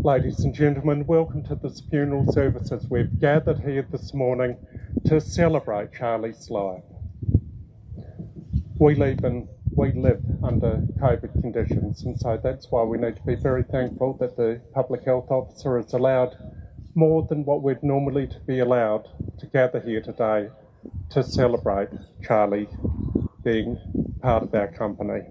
Ladies and gentlemen, welcome to this funeral services. We've gathered here this morning to celebrate Charlie's life. We live under COVID conditions, and so that's why we need to be very thankful that the public health officer has allowed more than what we'd normally be allowed to gather here today to celebrate Charlie being part of our company.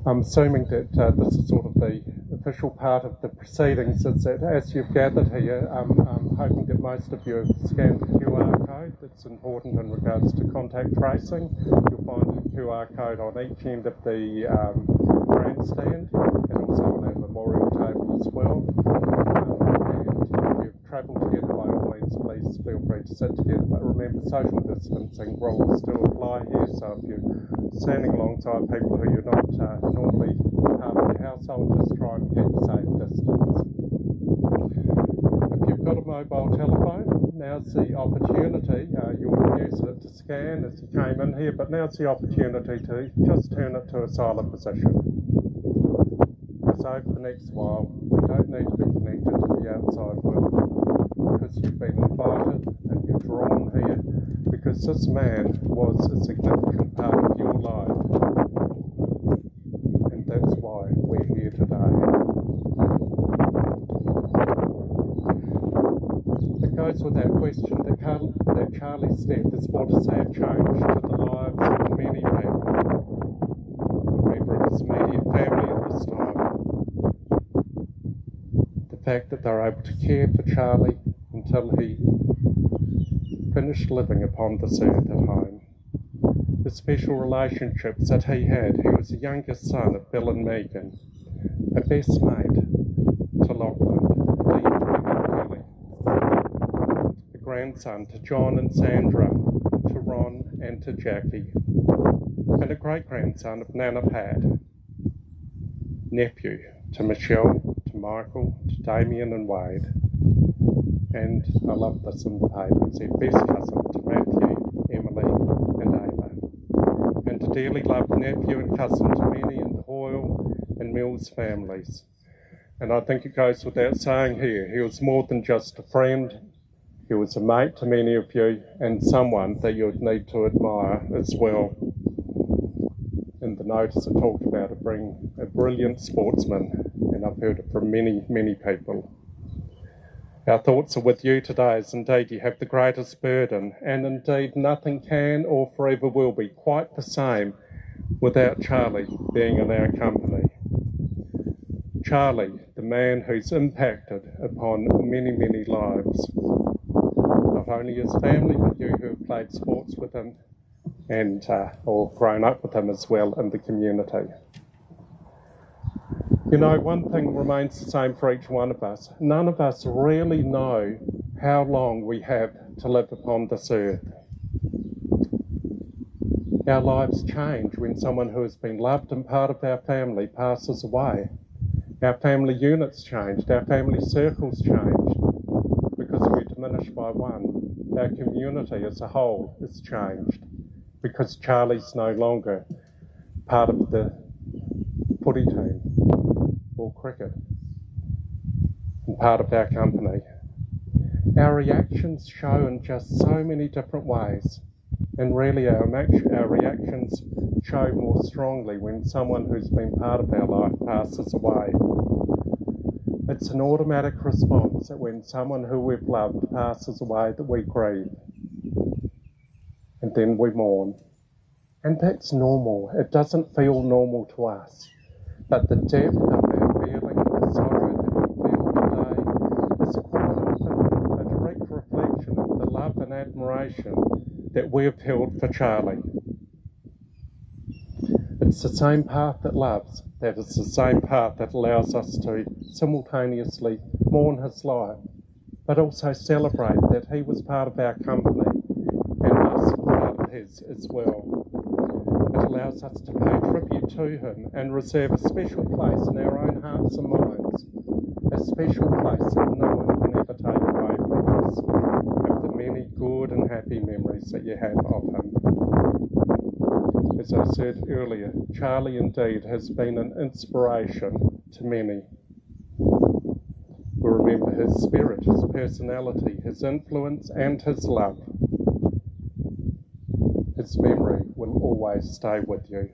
I'm assuming that this is sort of the official part of the proceedings, is that as you've gathered here, I'm hoping that most of you have scanned the QR code. That's important in regards to contact tracing. You'll find a QR code on each end of the grandstand and also on our memorial table as well. And if you've travelled together, by all means, please feel free to sit together. But remember, social distancing rules do apply here, so if you're standing alongside people who you're not normally part of your household, just try and keep a safe distance. If you've got a mobile telephone, now's the opportunity. You would use it to scan as you came in here, but now's the opportunity to just turn it to a silent position. Because over the next while, we don't need to be connected to the outside world, because you've been invited and you're drawn here, because this man was a significant part of your life, and that's why we're here today. It goes without question that Charlie's death has brought a sad change to the lives of many people. Remember his immediate family at this time. The fact that they're able to care for Charlie until he finished living upon this earth at home. The special relationships that he had. He was the youngest son of Bill and Megan, a best mate to Lachlan, Kelly, a grandson to John and Sandra, to Ron and to Jackie, and a great-grandson of Nana Pat, nephew to Michelle, to Michael, to Damien and Wade, and I love this in the papers, their best cousin to Matthew, Emily and Ava, and a dearly loved nephew and cousin to many in the Hoile and Mills families. And I think it goes without saying here, he was more than just a friend, he was a mate to many of you, and someone that you would need to admire as well. In the notice it talked about it being a brilliant sportsman, and I've heard it from many, many people. Our thoughts are with you today, as indeed you have the greatest burden, and indeed nothing can or forever will be quite the same without Charlie being in our company. Charlie, the man who's impacted upon many, many lives. Not only his family, but you who have played sports with him and or grown up with him as well in the community. You know, one thing remains the same for each one of us. None of us really know how long we have to live upon this earth. Our lives change when someone who has been loved and part of our family passes away. Our family units changed, our family circles changed because we're diminished by one. Our community as a whole is changed because Charlie's no longer part of the footy team or cricket and part of our company. Our reactions show in just so many different ways, and really our reactions show more strongly when someone who's been part of our life passes away. It's an automatic response that when someone who we've loved passes away that we grieve, and then we mourn. And that's normal. It doesn't feel normal to us. But the depth of our feeling and the sorrow that we feel today is quite often a direct reflection of the love and admiration that we've held for Charlie. It's the same path that loves, that is the same path that allows us to simultaneously mourn his life, but also celebrate that he was part of our company and us part of his as well. It allows us to pay tribute to him and reserve a special place in our own hearts and minds, a special place that no one can ever take away from us, of the many good and happy memories that you have of him. As I said earlier, Charlie indeed has been an inspiration to many. his spirit, his personality, his influence, and his love. His memory will always stay with you.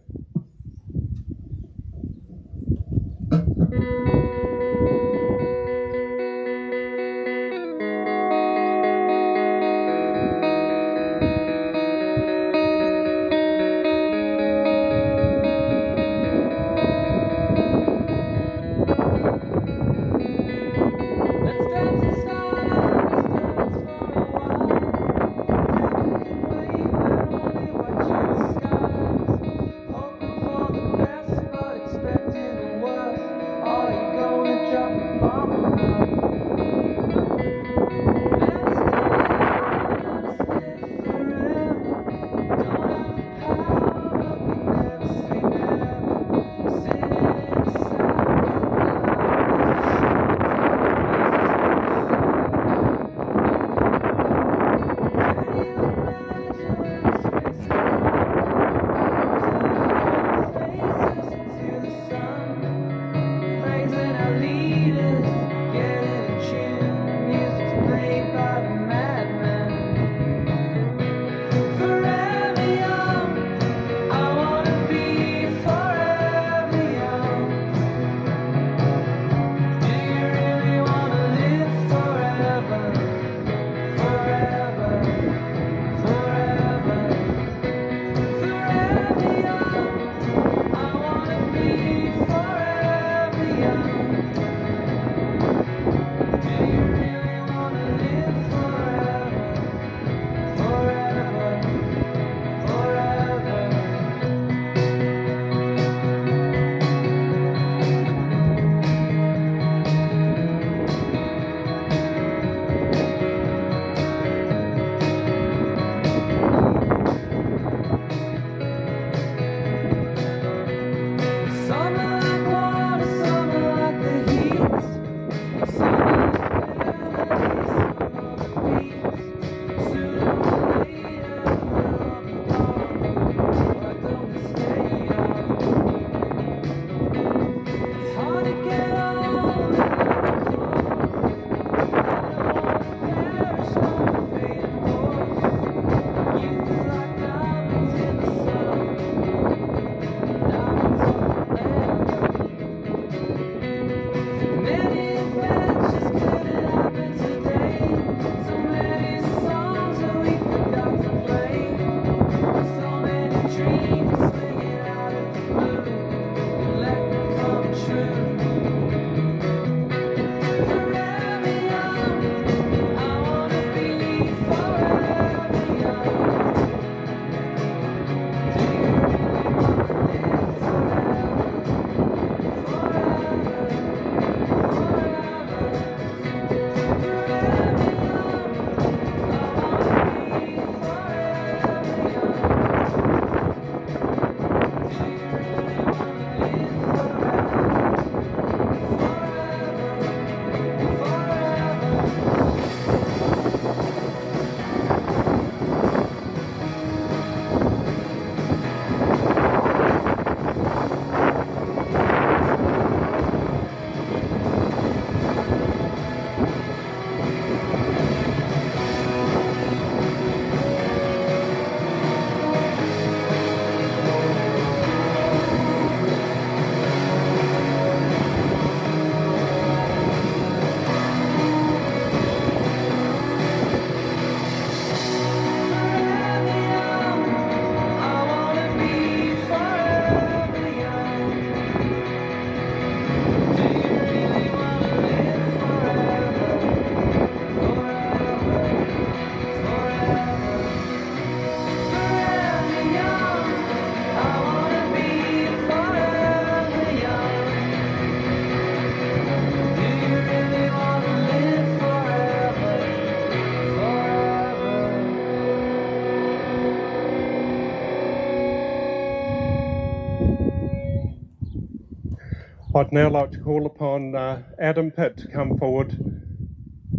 I'd now like to call upon Adam Pitt to come forward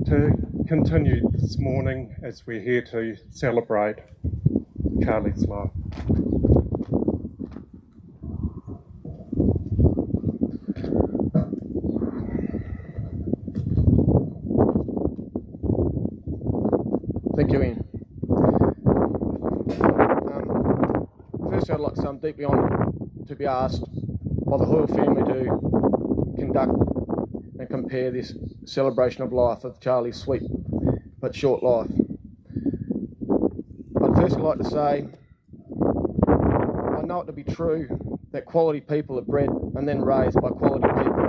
to continue this morning as we're here to celebrate Charlie's life. Thank you, Ian. Firstly, I'd like to say I'm deeply honoured to be asked by the Hoile family to conduct and compare this celebration of life of Charlie's sweet but short life. I'd firstly like to say I know it to be true that quality people are bred and then raised by quality people,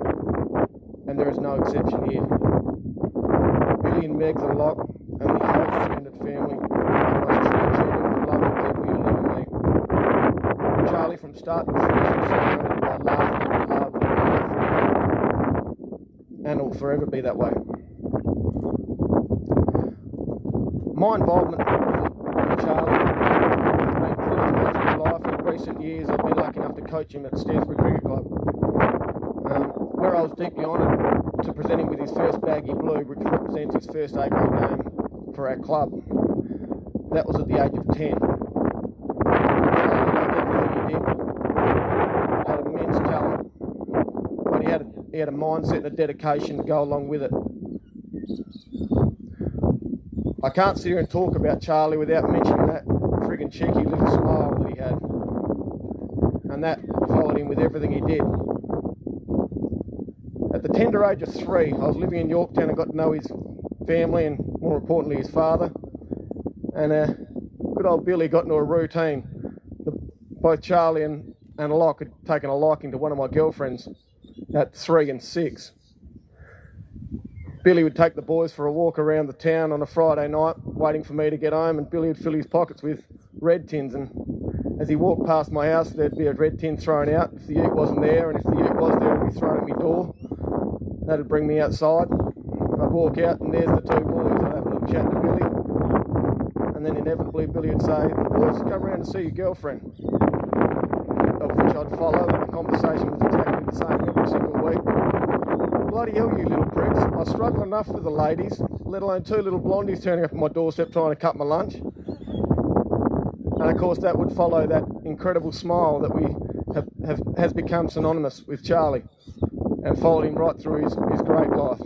and there is no exception here. Billy and Meg the Lock and the whole extended family are the most true, genuine, loving people you'll ever meet. Charlie, from start to finish, was surrounded by love, and will forever be that way. My involvement with Charlie has been pretty much his life. In recent years, I've been lucky enough to coach him at Stansbury Cricket Club, where I was deeply honoured to present him with his first baggy blue, which represents his first A-grade game for our club. That was at the age of 10. He did, had immense talent, but he had a mindset and a dedication to go along with it. I can't sit here and talk about Charlie without mentioning that friggin' cheeky little smile that he had, and that followed him with everything he did. At the tender age of 3, I was living in Yorktown and got to know his family and, more importantly, his father. And good old Billy got into a routine. Both Charlie and Locke had taken a liking to one of my girlfriends at 3 and 6. Billy would take the boys for a walk around the town on a Friday night, waiting for me to get home, and Billy would fill his pockets with red tins. And as he walked past my house, there'd be a red tin thrown out if the ute wasn't there, and if the ute was there, it'd be thrown at my door. That'd bring me outside. I'd walk out, and there's the two boys. I'd have a little chat to Billy, and then inevitably Billy would say, "The boys come round to see your girlfriend," of which I'd follow, and the conversation was exactly the same every single week. Bloody hell, you little pricks. I struggle enough with the ladies, let alone two little blondies turning up at my doorstep trying to cut my lunch. And of course that would follow that incredible smile that has become synonymous with Charlie and followed him right through his great life.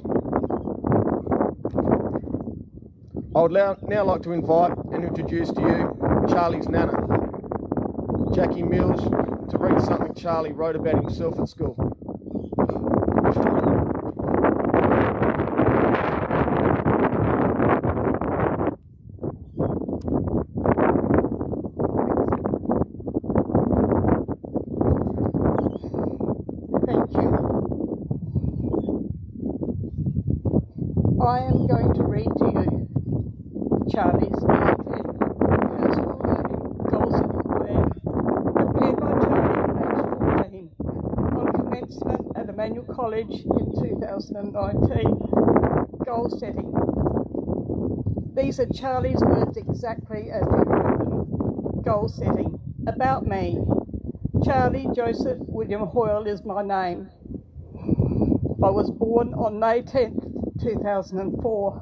I would now like to invite and introduce to you Charlie's nana, Jackie Mills, to read something Charlie wrote about himself at school. I am going to read to you Charlie's personal learning goals and plan, prepared by Charlie at age 14 on commencement at Emmanuel College in 2019. Goal setting. These are Charlie's words exactly as he wrote them. Goal setting. About me. Charlie Joseph William Hoile is my name. I was born on May 10th. 2004.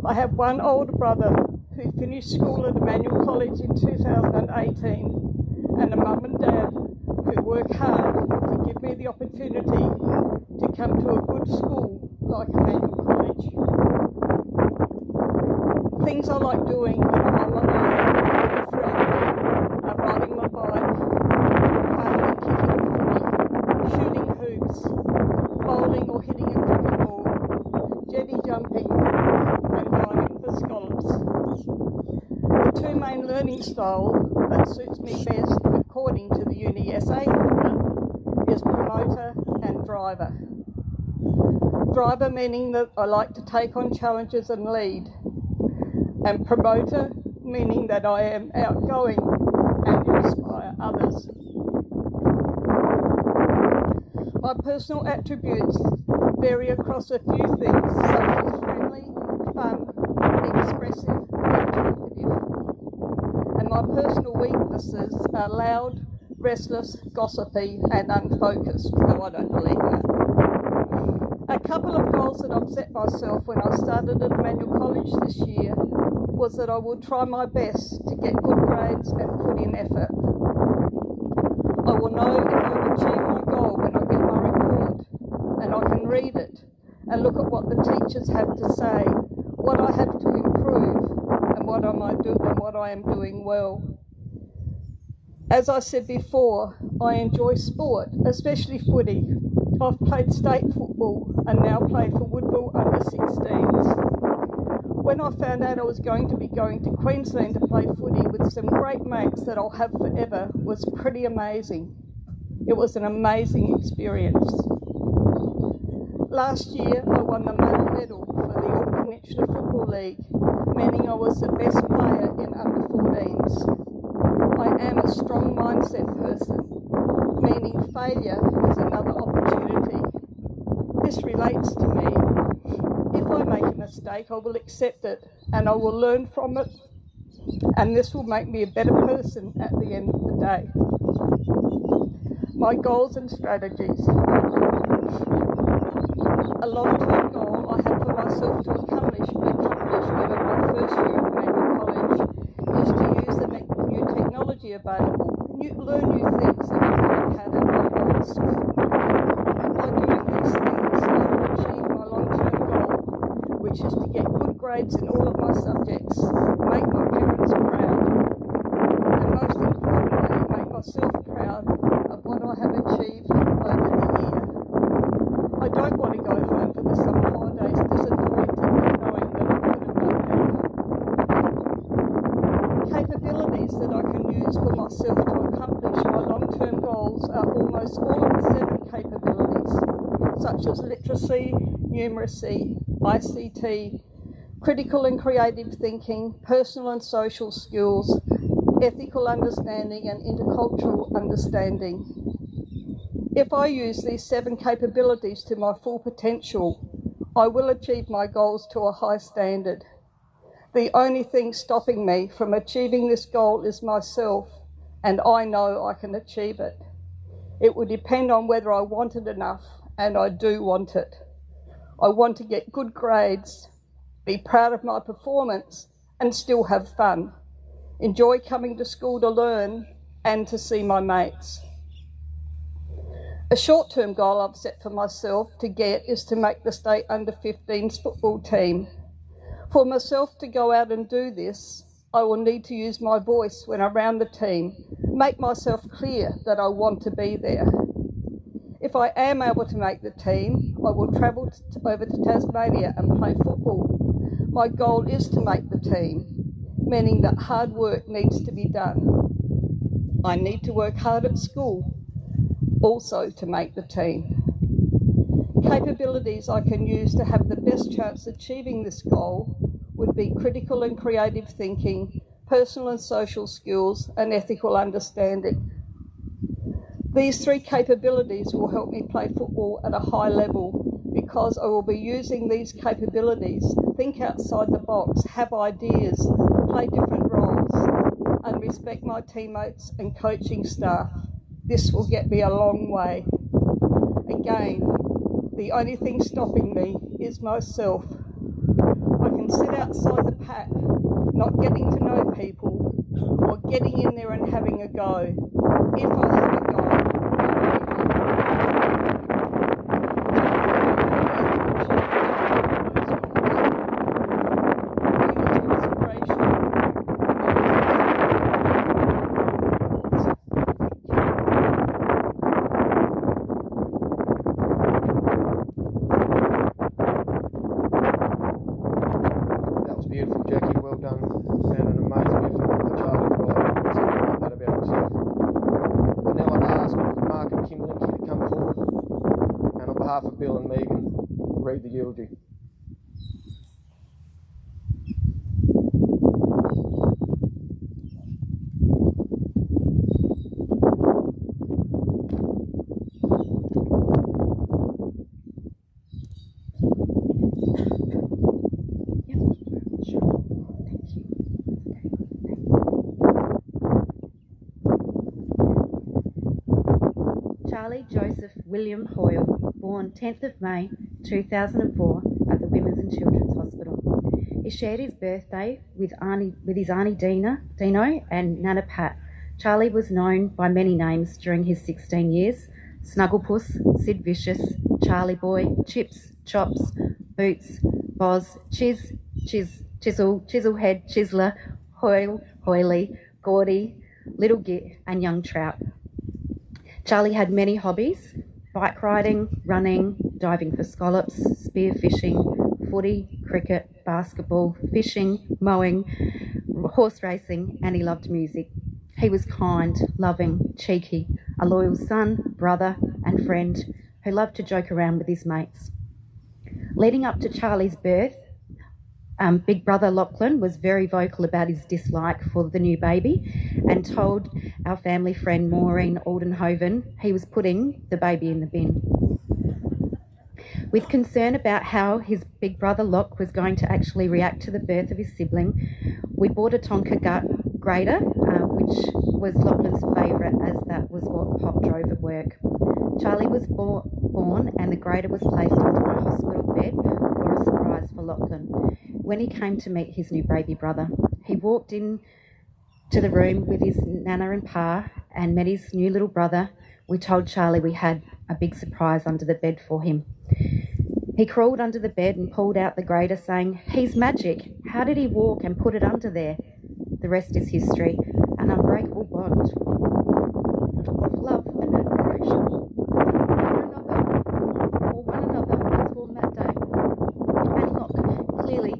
I have one older brother who finished school at Emmanuel College in 2018 and a mum and dad who work hard to give me the opportunity to come to a good school like Emmanuel College. Things I like doing when I'm on my own with a friend are riding my bike, playing and kicking footy, shooting hoops, bowling or hitting a cricket ball, jetty jumping and diving for scallops. The two main learning styles that suits me best according to the Uni SA is promoter and driver. Driver meaning that I like to take on challenges and lead, and promoter meaning that I am outgoing and inspire others. My personal attributes vary across a few things such as friendly, fun, expressive and talkative. And my personal weaknesses are loud, restless, gossipy and unfocused, though I don't believe that. A couple of goals that I've set myself when I started at Emmanuel College this year was that I will try my best to get good grades and put in effort. I will know if I've achieved my goal when I get my report and I can read it and look at what the teachers have to say, what I have to improve, what I am doing well. As I said before, I enjoy sport, especially footy. I've played state football and now play for Woodville under 16s. When I found out I was going to be going to Queensland to play footy with some great mates that I'll have forever was pretty amazing. It was an amazing experience. Last year I won the Mail Medal for the All Peninsula Football League, meaning I was the best player in under 14s. I am a strong mindset person, meaning failure is another opportunity. This relates to me. If I make a mistake, I will accept it and I will learn from it, and this will make me a better person at the end of the day. My goals and strategies. A long-term goal I have for myself to accomplish within my first year of Naval College is to use the new technology available, learn new things that I haven't had at my old school. By doing these things, I will achieve my long-term goal, which is to get good grades in all of my subjects, make my parents proud, and most importantly, make myself proud of what I have achieved over the year. I don't want to go home for the summer holidays disappointed and knowing that I could have done better. Capabilities that I can use for myself to accomplish my long-term goals are almost all of the 7 capabilities, such as literacy, numeracy, ICT, critical and creative thinking, personal and social skills, ethical understanding and intercultural understanding. If I use these 7 capabilities to my full potential, I will achieve my goals to a high standard. The only thing stopping me from achieving this goal is myself, and I know I can achieve it. It will depend on whether I want it enough, and I do want it. I want to get good grades, be proud of my performance, and still have fun. Enjoy coming to school to learn and to see my mates. A short-term goal I've set for myself to get is to make the state under-15s football team. For myself to go out and do this, I will need to use my voice when around the team, make myself clear that I want to be there. If I am able to make the team, I will travel over to Tasmania and play football. My goal is to make the team, meaning that hard work needs to be done. I need to work hard at school, also to make the team. Capabilities I can use to have the best chance of achieving this goal would be critical and creative thinking, personal and social skills, and ethical understanding. These 3 capabilities will help me play football at a high level because I will be using these capabilities, think outside the box, have ideas, play different roles, and respect my teammates and coaching staff. This will get me a long way. Again, the only thing stopping me is myself. I can sit outside the pack, not getting to know people, or getting in there and having a go. If I have a go, Beautiful, Jackie, well done, and an amazing effort with Charlie Wright, something like that about himself. And now I'd ask Mark and Kim Linky to come forward, and on behalf of Bill and Megan, read the eulogy. Charlie Joseph William Hoile, born 10th of May 2004 at the Women's and Children's Hospital. He shared his birthday with his auntie Dino and Nana Pat. Charlie was known by many names during his 16 years: Snugglepuss, Sid Vicious, Charlie Boy, Chips, Chops, Boots, Boz, Chisel, Chiselhead, Chisler, Hoile, Gordy, Little Git, and Young Trout. Charlie had many hobbies: bike riding, running, diving for scallops, spear fishing, footy, cricket, basketball, fishing, mowing, horse racing, and he loved music. He was kind, loving, cheeky, a loyal son, brother, and friend who loved to joke around with his mates. Leading up to Charlie's birth, Big brother Lachlan was very vocal about his dislike for the new baby and told our family friend Maureen Aldenhoven he was putting the baby in the bin. With concern about how his big brother Locke was going to actually react to the birth of his sibling, we bought a Tonka grader, which was Lachlan's favourite, as that was what Pop drove at work. Charlie was born and the grader was placed under my hospital bed for a surprise for Lachlan. When he came to meet his new baby brother, he walked in to the room with his nana and pa and met his new little brother. We told Charlie we had a big surprise under the bed for him. He crawled under the bed and pulled out the grater, saying, "He's magic. How did he walk and put it under there?" The rest is history, an unbreakable bond of love and admiration for one another was born that day. And Locke, clearly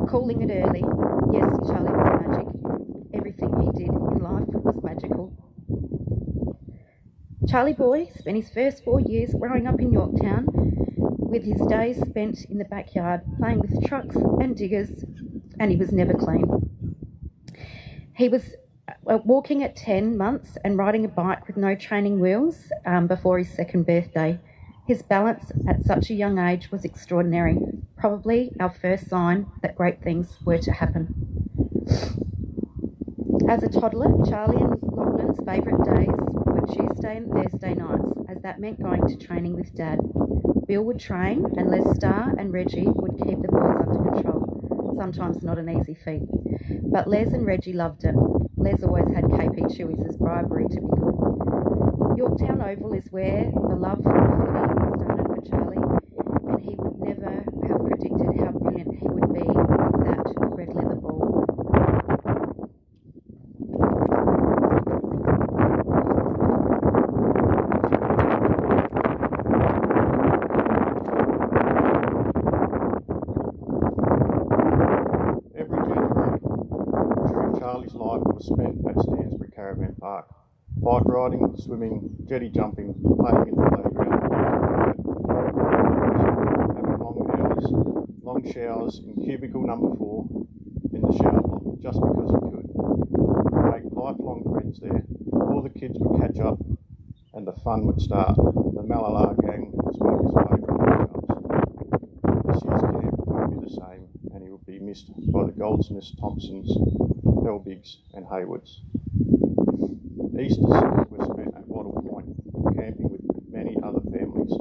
calling it early. Yes, Charlie was magic. Everything he did in life was magical. Charlie boy spent his first 4 years growing up in Yorktown, with his days spent in the backyard playing with trucks and diggers, and he was never clean. He was walking at 10 months and riding a bike with no training wheels before his second birthday. His balance at such a young age was extraordinary, probably our first sign that great things were to happen. As a toddler, Charlie and Lachlan's favourite days were Tuesday and Thursday nights, as that meant going to training with Dad. Bill would train, and Les Starr and Reggie would keep the boys under control. Sometimes not an easy feat. But Les and Reggie loved it. Les always had KP Chewies as bribery to be good. Yorktown Oval is where the love for footy started for Charlie, and he would never have predicted how brilliant he would be with that red leather ball. Charlie's life was spent at Stansbury Caravan Park. Bike riding, swimming, jetty jumping, playing in the playground, having long hours, long showers in cubicle number 4 in the shower block, just because he could. Make lifelong friends there. All the kids would catch up and the fun would start. The Malala gang was one of his favourite workshops. This year's camp won't be the same, and he will be missed by the Goldsmiths, Thompsons, Helbigs and Haywoods. Easters were spent at Wattle Point, camping with many other families.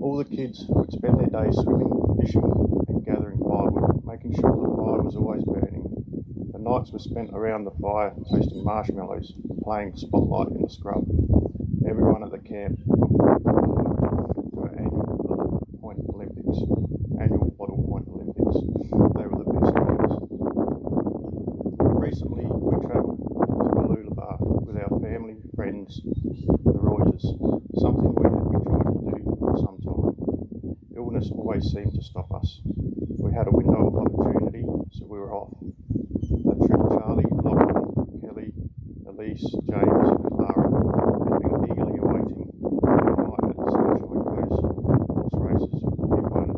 All the kids would spend their days swimming, fishing and gathering firewood, making sure the fire was always burning. The nights were spent around the fire toasting marshmallows, playing spotlight in the scrub. Everyone at the camp looked forward to our annual Wattle Point Olympics. They were the best times. Recently, we travelled to Mooloolaba with our family, friends, the Reuters, something we had been trying to do for some time. Illness always seemed to stop us. We had a window of opportunity, so we were off. The trip Charlie, Lachlan, Kelly, Elise, James and Clara had been eagerly awaiting. The night at the Sunshine Coast horse races would be one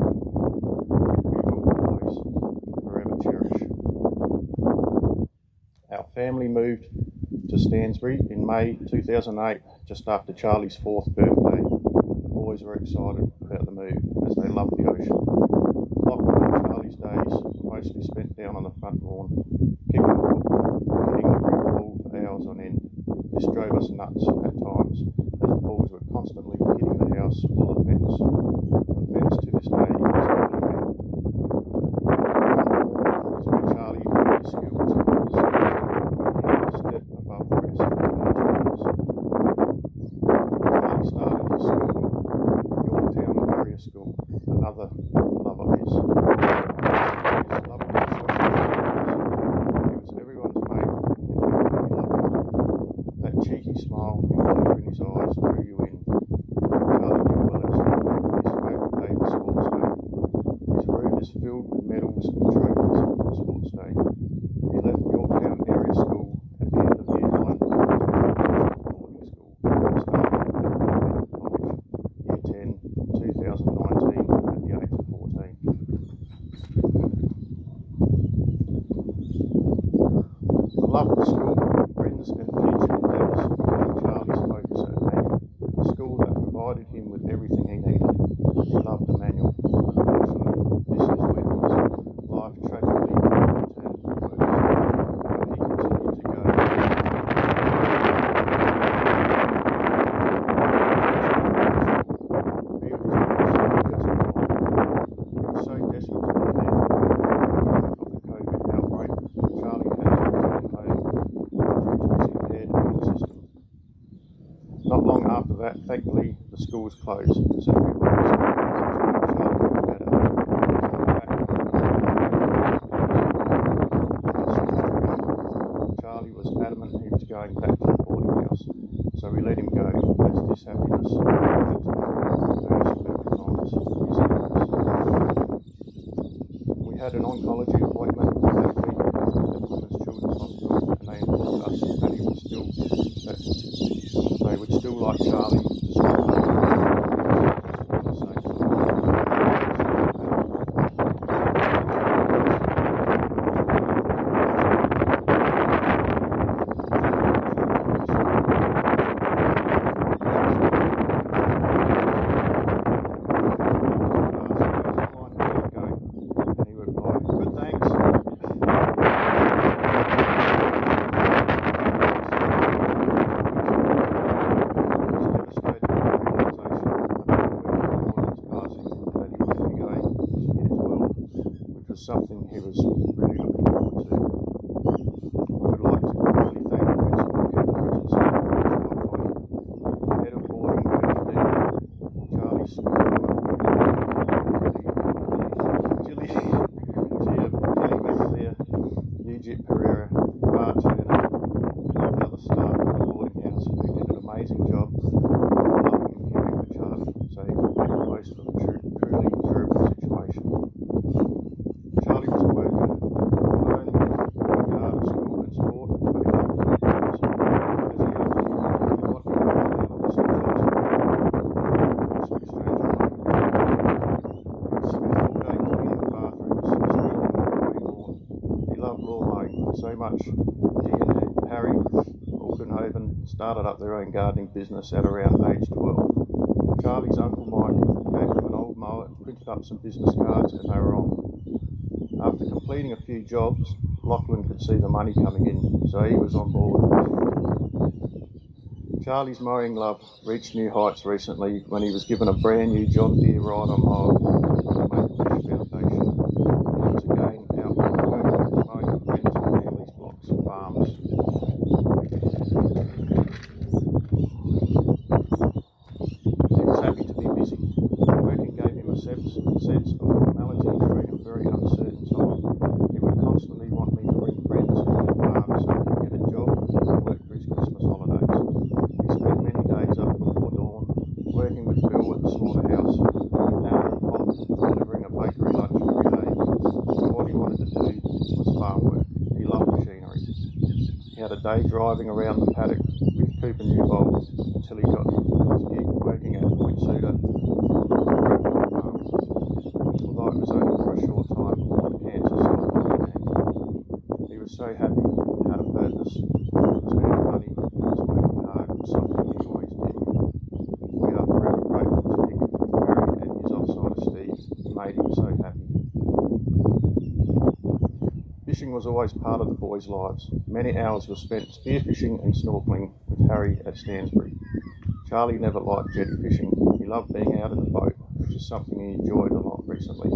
we will always forever cherish. Our family moved to Stansbury in May 2008, just after Charlie's 4th birthday. The boys were excited about the move, as they loved the ocean. Lachlan and Charlie's days were mostly spent down on the front lawn, kicking the ball, hitting the brick wall for hours on end. This drove us nuts at times, as the balls were constantly hitting the house or the fence. The fence to this day is complemented. Is where Charlie learned his skills, step above the rest of the teachers. Charlie started his school in Yorktown Area School, another love of his. His love of social. He was provided him with everything he needed. He loved the manual. Unfortunately, this is when his life tragically turned worse. He continued to go. He was so desperate to be there. Of the COVID outbreak, Charlie had to return home due to his impaired immune system. Not long after that, thankfully, the school was closed, so everyone was Charlie got better. Charlie was adamant he was going back to the boarding house, so we let him go as this happiness led to the first medical times of his illness. We had an oncology appointment that week at the Women's Children's Hospital, and they informed us that they would still like Charlie to stay home. And he replied, "Good, thanks." Something he was really looking forward to. We would like to really thank the Principal Emergency Head of Boarding, Charlie's Gilly Pereira, Bar Turner, and the other staff at the boarding house who did an amazing job loving and caring for Charlie, so he could make the most of a truly terrible situation. Charlie was a worker, not only worked hard at school and sport, but he loved his jobs. As a young kid, he wanted to go down on this situation. So we strange he spent all day cleaning the bathrooms, sweeping and mowing lawn. He loved lawn mowing so much. He and Harry Alkenhoven started up their own gardening business at around age 12. Charlie's uncle Mike gave him an old mower, printed up some business cards, and they were off. After completing a few jobs, Lachlan could see the money coming in, so he was on board. Charlie's mowing love reached new heights recently when he was given a brand new John Deere ride-on mower from the Make-A-Wish Foundation. He was again out working, mowing friends and families' blocks and farms. He was happy to be busy. Working gave him a sense of normality during a very uncertain time. He would constantly want me to bring friends to the farm so he could get a job and work for his Christmas holidays. He spent many days up before dawn, working with Bill at the slaughterhouse, delivering a bakery lunch every day. All he wanted to do was farm work. He loved machinery. He had a day driving around the paddock with Cooper Newbold until he got his gig working at Point Suda. Although it was only for a short time, cancer started. He was so happy, had a purpose, was earning money, was working hard, was something he always did. We are forever grateful to Nick, Barry and his offsider Steve, who made him so happy. Fishing was always part of the boys' lives. Many hours were spent spearfishing and snorkelling with Harry at Stansbury. Charlie never liked jetty fishing. He loved being out in the boat, which is something he enjoyed a lot recently.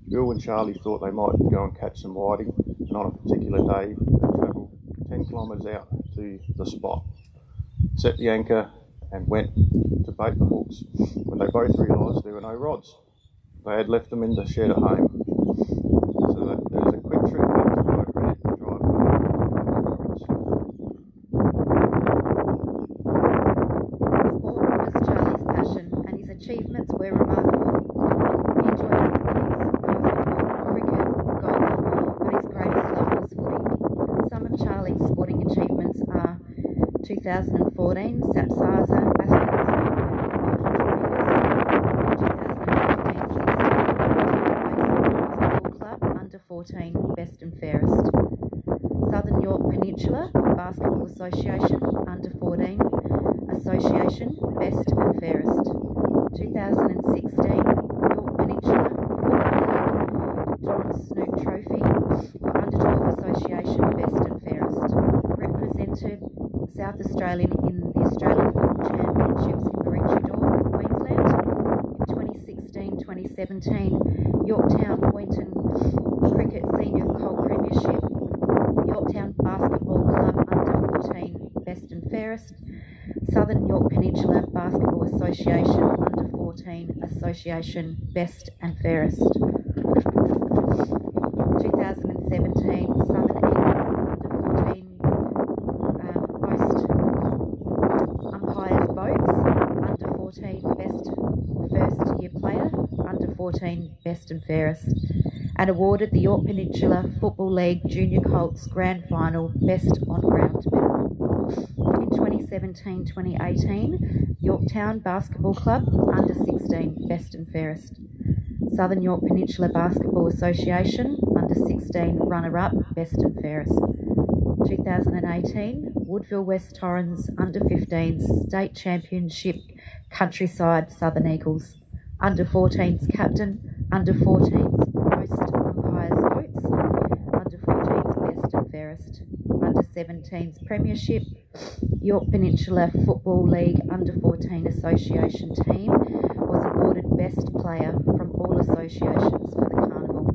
Bill and Charlie thought they might go and catch some whiting, and on a particular day they travelled 10 kilometres out to the spot, set the anchor and went to bait the hooks, when they both realised there were no rods. They had left them in the shed at home. So there was a quick trip back to the boat ramp and drive home. Sport was Charlie's passion, and his achievements were remarkable. He enjoyed athletics, basketball, cricket, golf, but his greatest love was footy. Some of Charlie's sporting achievements are 2014 Sapsaza Athletics 800 metres, 2015 Basketball Club Under 14 Best and Fairest, Southern York Peninsula Basketball Association Under 14, a Association Best and Fairest. 2016 York Peninsula Football League Don Snook Trophy for Under 12 Association Best and Fairest. Represented South Australian in the Australian Football Championships in Maroochydore, Queensland. In 2016-2017 Yorktown Boynton Cricket Senior Colt Premiership, Yorktown Basketball Club Under 14 Best and Fairest, Southern York Peninsula Basketball Association Under 14 Association Best and Fairest. 2017 Southern Eagles Under 14 Most Umpires Votes, Under 14 Best First Year Player, Under 14 Best and Fairest, and awarded the York Peninsula Football League Junior Colts Grand Final Best On Ground medal. In 2017-2018 Yorktown Basketball Club Under 16 Best and Fairest, Southern York Peninsula Basketball Association Under 16 Runner-Up Best and Fairest. 2018 Woodville West Torrens Under 15 State Championship Countryside Southern Eagles, Under 14s Captain, Under 14s Most Umpires Votes, Under 14s Best and Fairest, Under 17s Premiership, York Peninsula Football League Under 14 Association team was awarded Best Player from all associations for the Carnival.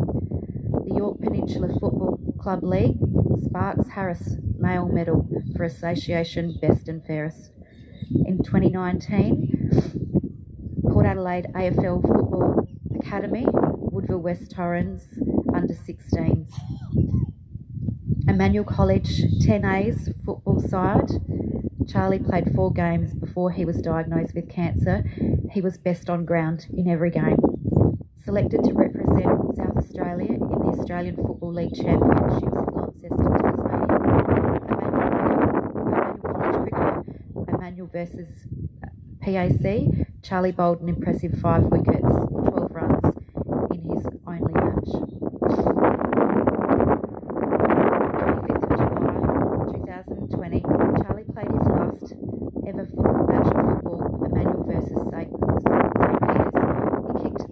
The York Peninsula Football Club League Sparks Harris Male Medal for Association Best and Fairest. In 2019, Port Adelaide AFL Football Academy, Woodville West Torrens Under 16s. Emmanuel College 10A's football side. Charlie played 4 games before he was diagnosed with cancer. He was best on ground in every game. Selected to represent South Australia in the Australian Football League Championships in Launceston, Tasmania. Emmanuel College cricket, Emmanuel versus PAC. Charlie bowled an impressive 5 wickets, 12 runs in his only match. 25th of July 2020, Charlie played his last ever match of football, Emmanuel versus St. Peters. He kicked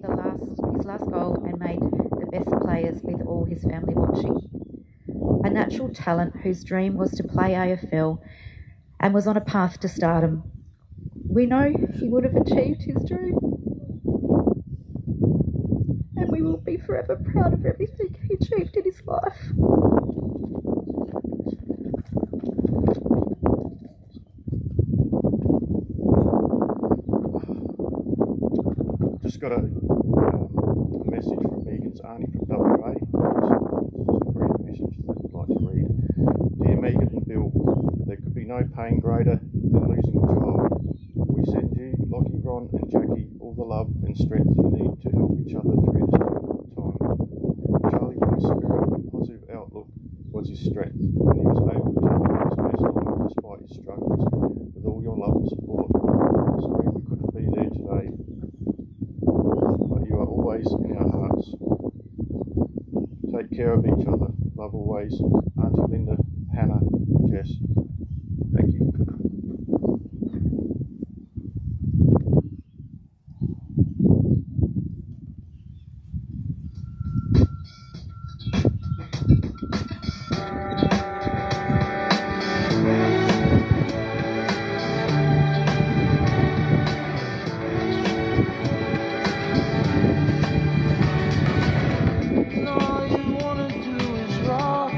his last goal and made the best players with all his family watching. A natural talent whose dream was to play AFL and was on a path to stardom. We know he would have achieved his dream, and we will be forever proud of everything he achieved in his life. Just got a message from Megan's auntie from WA. Just a brief message that I'd like to read. Dear Megan and Bill, there could be no pain greater than losing a child. We send you, Lockie, Ron and Jackie, all the love and strength you need to help each other through this difficult time. Charlie Boy's spirit and positive outlook was his strength, and he was able to live his best life despite his struggles with all your love and support. Sorry we couldn't be there today, but you are always in our hearts. Take care of each other. Love always. Auntie Linda, Hannah, Jess. Thank you. All you wanna do is rock.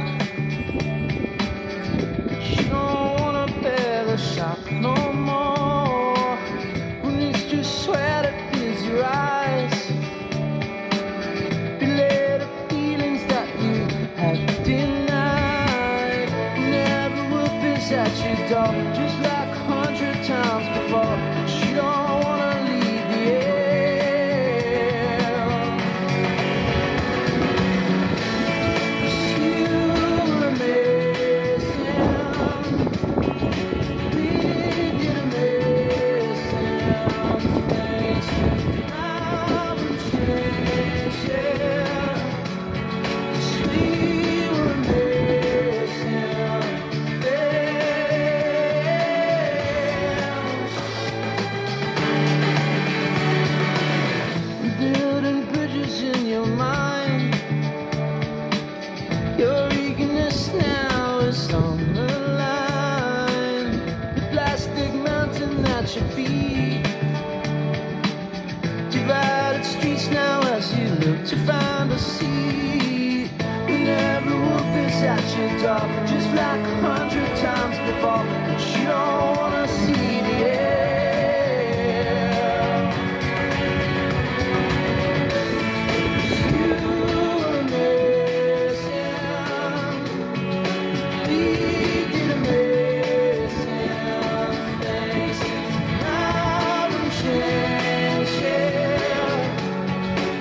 feet. Divided streets now as you look to find a seat. Whenever a wolf is at your door, just like 100 times before, but you don't wanna see the end. You were missing, we did amazing things. Now I'm changing,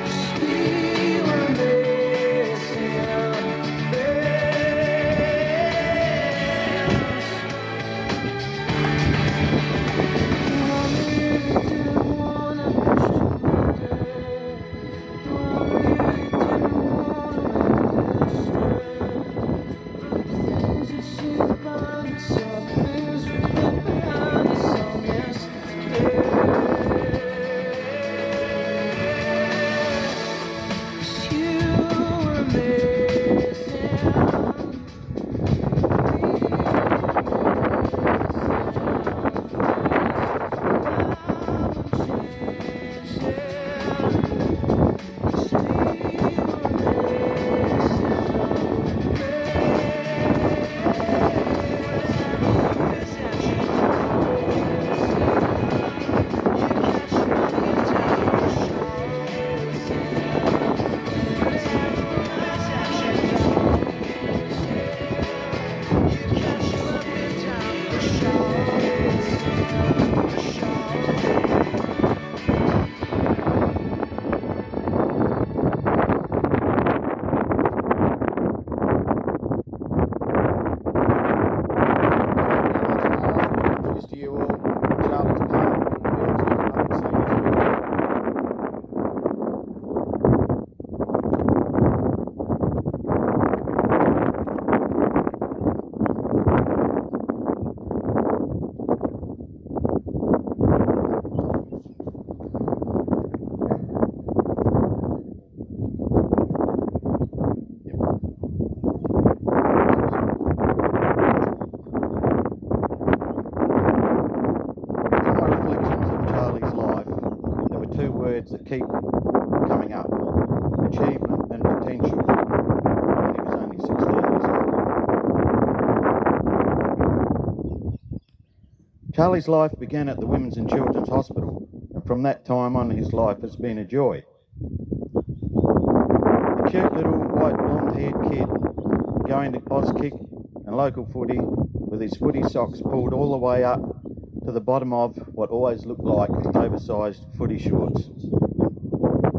'cause we were missing that keep coming up: achievement and potential. When he was only 16 years old. Charlie's life began at the Women's and Children's Hospital, and from that time on his life has been a joy. A cute little white blonde-haired kid going to Auskick and local footy with his footy socks pulled all the way up to the bottom of what always looked like oversized footy shorts.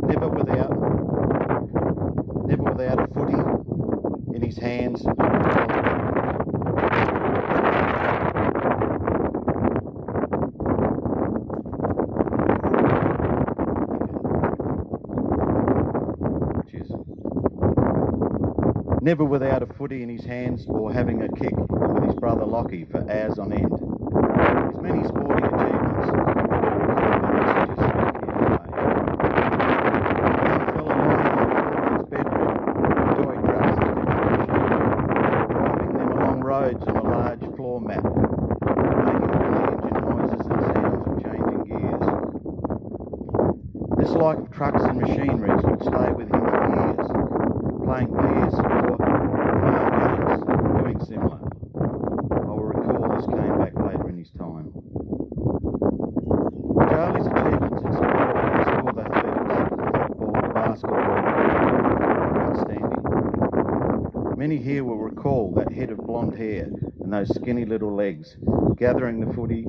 Never without a footy in his hands. Never without a footy in his hands or having a kick with his brother Lockie for hours on end. His many sporting achievements are roads on a large floor mat, making all the engine noises and sounds of changing gears. This like of trucks and machineries would stay with him for years, playing PS4 farm games, doing similar. I will recall this came back later in his time. Charlie's achievements in sport across all athletics, football, basketball, are outstanding. Many here will recall that head of blonde hair and those skinny little legs, gathering the footy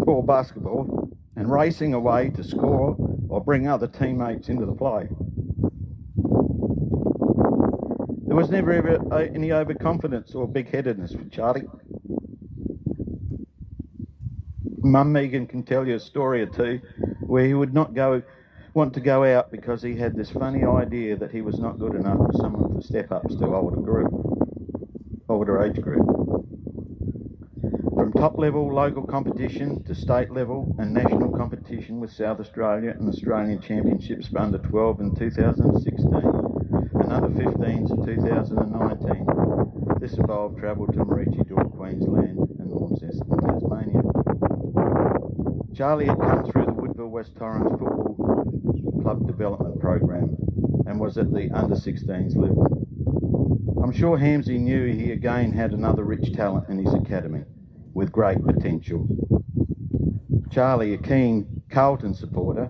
or basketball and racing away to score or bring other teammates into the play. There was never ever any overconfidence or big-headedness for Charlie. Mum Megan can tell you a story or two where he would not want to go out because he had this funny idea that he was not good enough for someone to step up to older age group. From top level local competition to state level and national competition with South Australia and Australian Championships for under 12 in 2016 and under 15s in 2019, This involved travel to Maroochydore, Queensland and Launceston, Tasmania. Charlie had come through the Woodville West Torrens Football Club development program and was at the under-16s level. I'm sure Hamsy knew he again had another rich talent in his academy with great potential. Charlie, a keen Carlton supporter,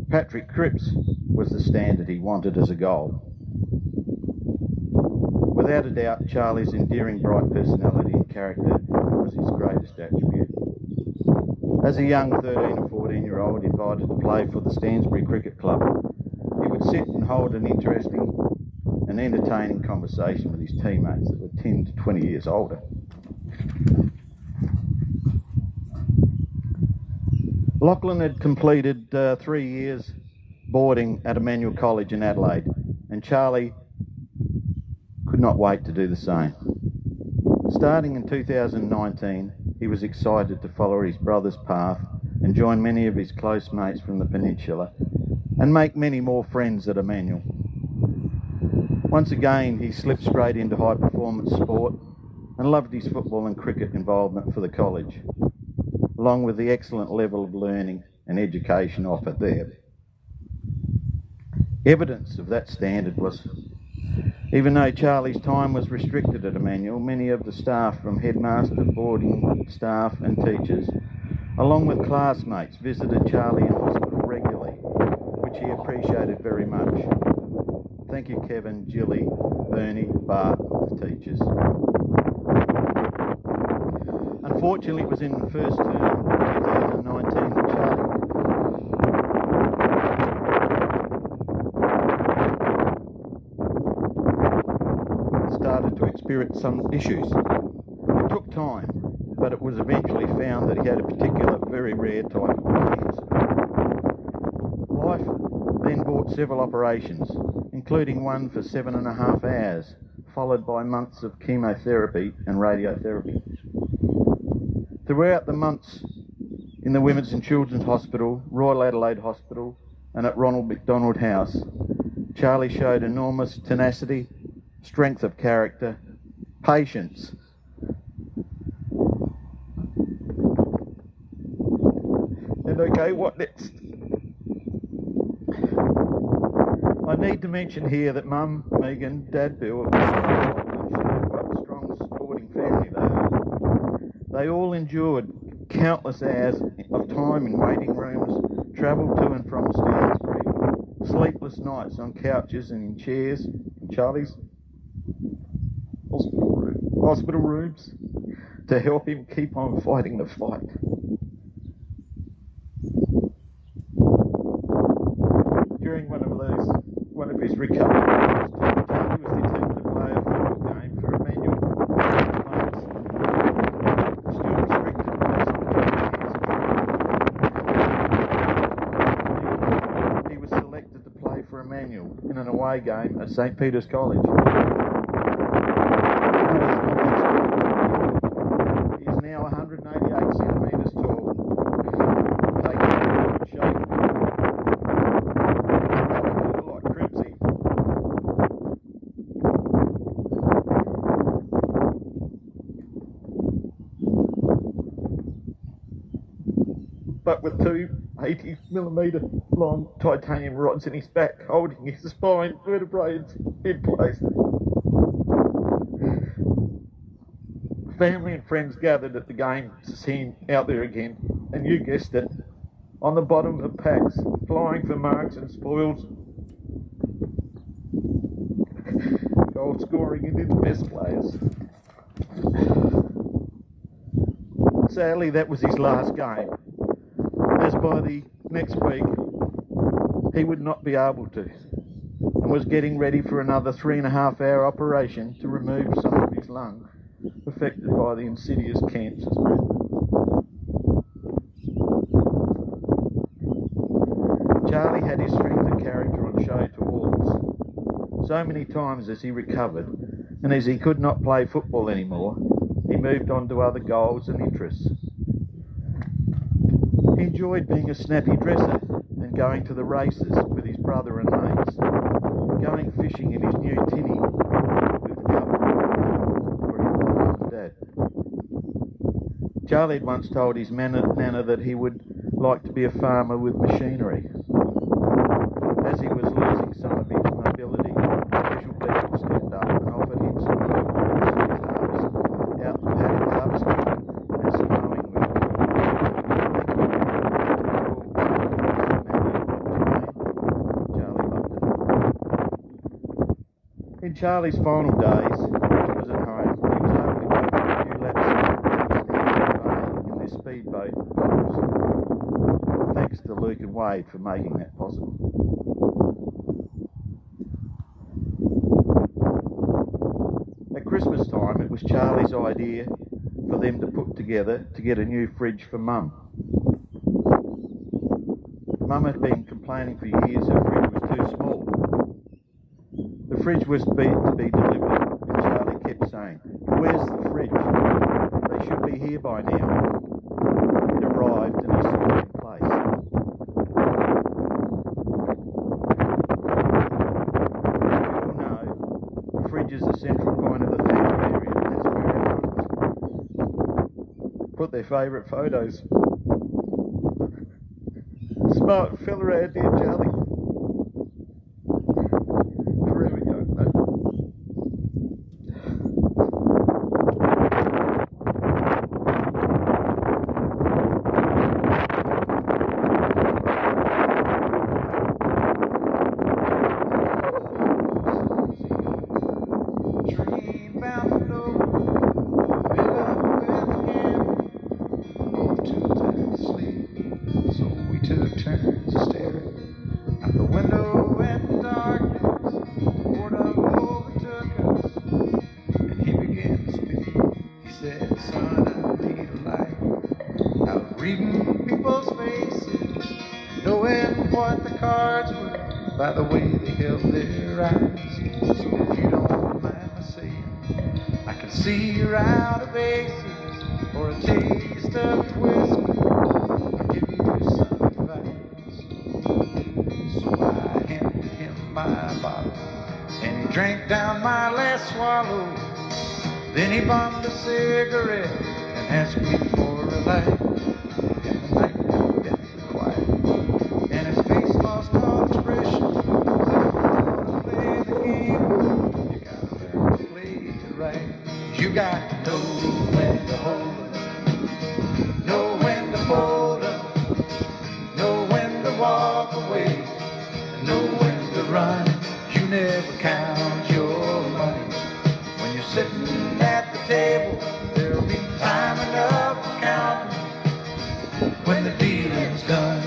Patrick Cripps was the standard he wanted as a goal. Without a doubt, Charlie's endearing, bright personality and character was his greatest attribute. As a young 13 or 14-year-old invited to play for the Stansbury Cricket Club, he would sit and hold an interesting and entertaining conversation with his teammates that were 10 to 20 years older. Lachlan had completed 3 years boarding at Emmanuel College in Adelaide, and Charlie could not wait to do the same. Starting in 2019, he was excited to follow his brother's path and join many of his close mates from the peninsula and make many more friends at Emmanuel. Once again, he slipped straight into high performance sport and loved his football and cricket involvement for the college, along with the excellent level of learning and education offered there. Evidence of that standard was, even though Charlie's time was restricted at Emmanuel, many of the staff, from headmaster, boarding staff and teachers, along with classmates, visited Charlie in hospital regularly, which he appreciated very much. Thank you, Kevin, Jilly, Bernie, Bart, the teachers. Unfortunately, it was in the first term of 2019 that Charlie started to experience some issues. It took time, but it was eventually found that he had a particular, very rare type of cancer. Life then brought several operations, including one for 7.5 hours, followed by months of chemotherapy and radiotherapy. Throughout the months in the Women's and Children's Hospital, Royal Adelaide Hospital and at Ronald McDonald House, Charlie showed enormous tenacity, strength of character, patience, and okay, what next? I need to mention here that Mum, Megan, Dad Bill, what a strong sporting family they are. They all endured countless hours of time in waiting rooms, travelled to and from Stansbury, sleepless nights on couches and in chairs in Charlie's hospital rooms to help him keep on fighting the fight. During one of his recovery, Charlie was determined to play a football game for Emmanuel. Still restricted he was selected to play for Emmanuel in an away game at St. Peter's College. He is now 188 centimetres tall, taking good shape. Like Cripsy. But with two 80mm long titanium rods in his back, holding his spine vertebrae in place. Family and friends gathered at the game to see him out there again, and you guessed it, on the bottom of packs, flying for marks and spoils, goal scoring into the best players. Sadly, that was his last game, as by the next week he would not be able to, and was getting ready for another 3.5-hour operation to remove some of his lung affected by the insidious cancer spread. Charlie had his strength and character on show to all of us. So many times as he recovered, and as he could not play football anymore, he moved on to other goals and interests. He enjoyed being a snappy dresser and going to the races with his brother and mates, going fishing in his new tinny with the government. Charlie had once told his nana that he would like to be a farmer with machinery. As he was losing some of his mobility, special people stepped up and offered him some help out the paddock harvesting and some mowing work. Charlie loved it. In Charlie's final days, when he was at home, he was able to go for a few laps in this speedboat bubbles. Thanks to Luke and Wade for making that possible. At Christmas time, it was Charlie's idea for them to put together to get a new fridge for Mum. Mum had been complaining for years her fridge was too small. The fridge was to be delivered, and Charlie kept saying, "Where's the fridge? They should be here by now." It arrived and he saw it in place. As we all know, the fridge is the central point of the family area, and that's where everyone put their favourite photos. Smart fella out there, Charlie. Forever young, mate. Train bound for Dover, fill up with again. Both too tired to sleep, so we took turns staring out the window at the darkness. Boredom overtook us, and he began to speak. He said, "Son, I lead a life out reading people's faces, knowing what the cards were by the way they held their eyes. So if you don't mind my saying, I can see you're out of aces for a taste of whiskey. I'll give you some advice." So I handed him my bottle, and he drank down my last swallow. Then he bummed a cigarette and asked me for a light. And the night got deathly quiet, and his face lost all expression. He said, "If you wanna play the game, you gotta learn to play it right. You got to know when to hold 'em, know when to fold 'em, know when to walk away, and know when to run. You never count your money. When you're sitting at the table, there'll be time enough for counting when the dealing's done."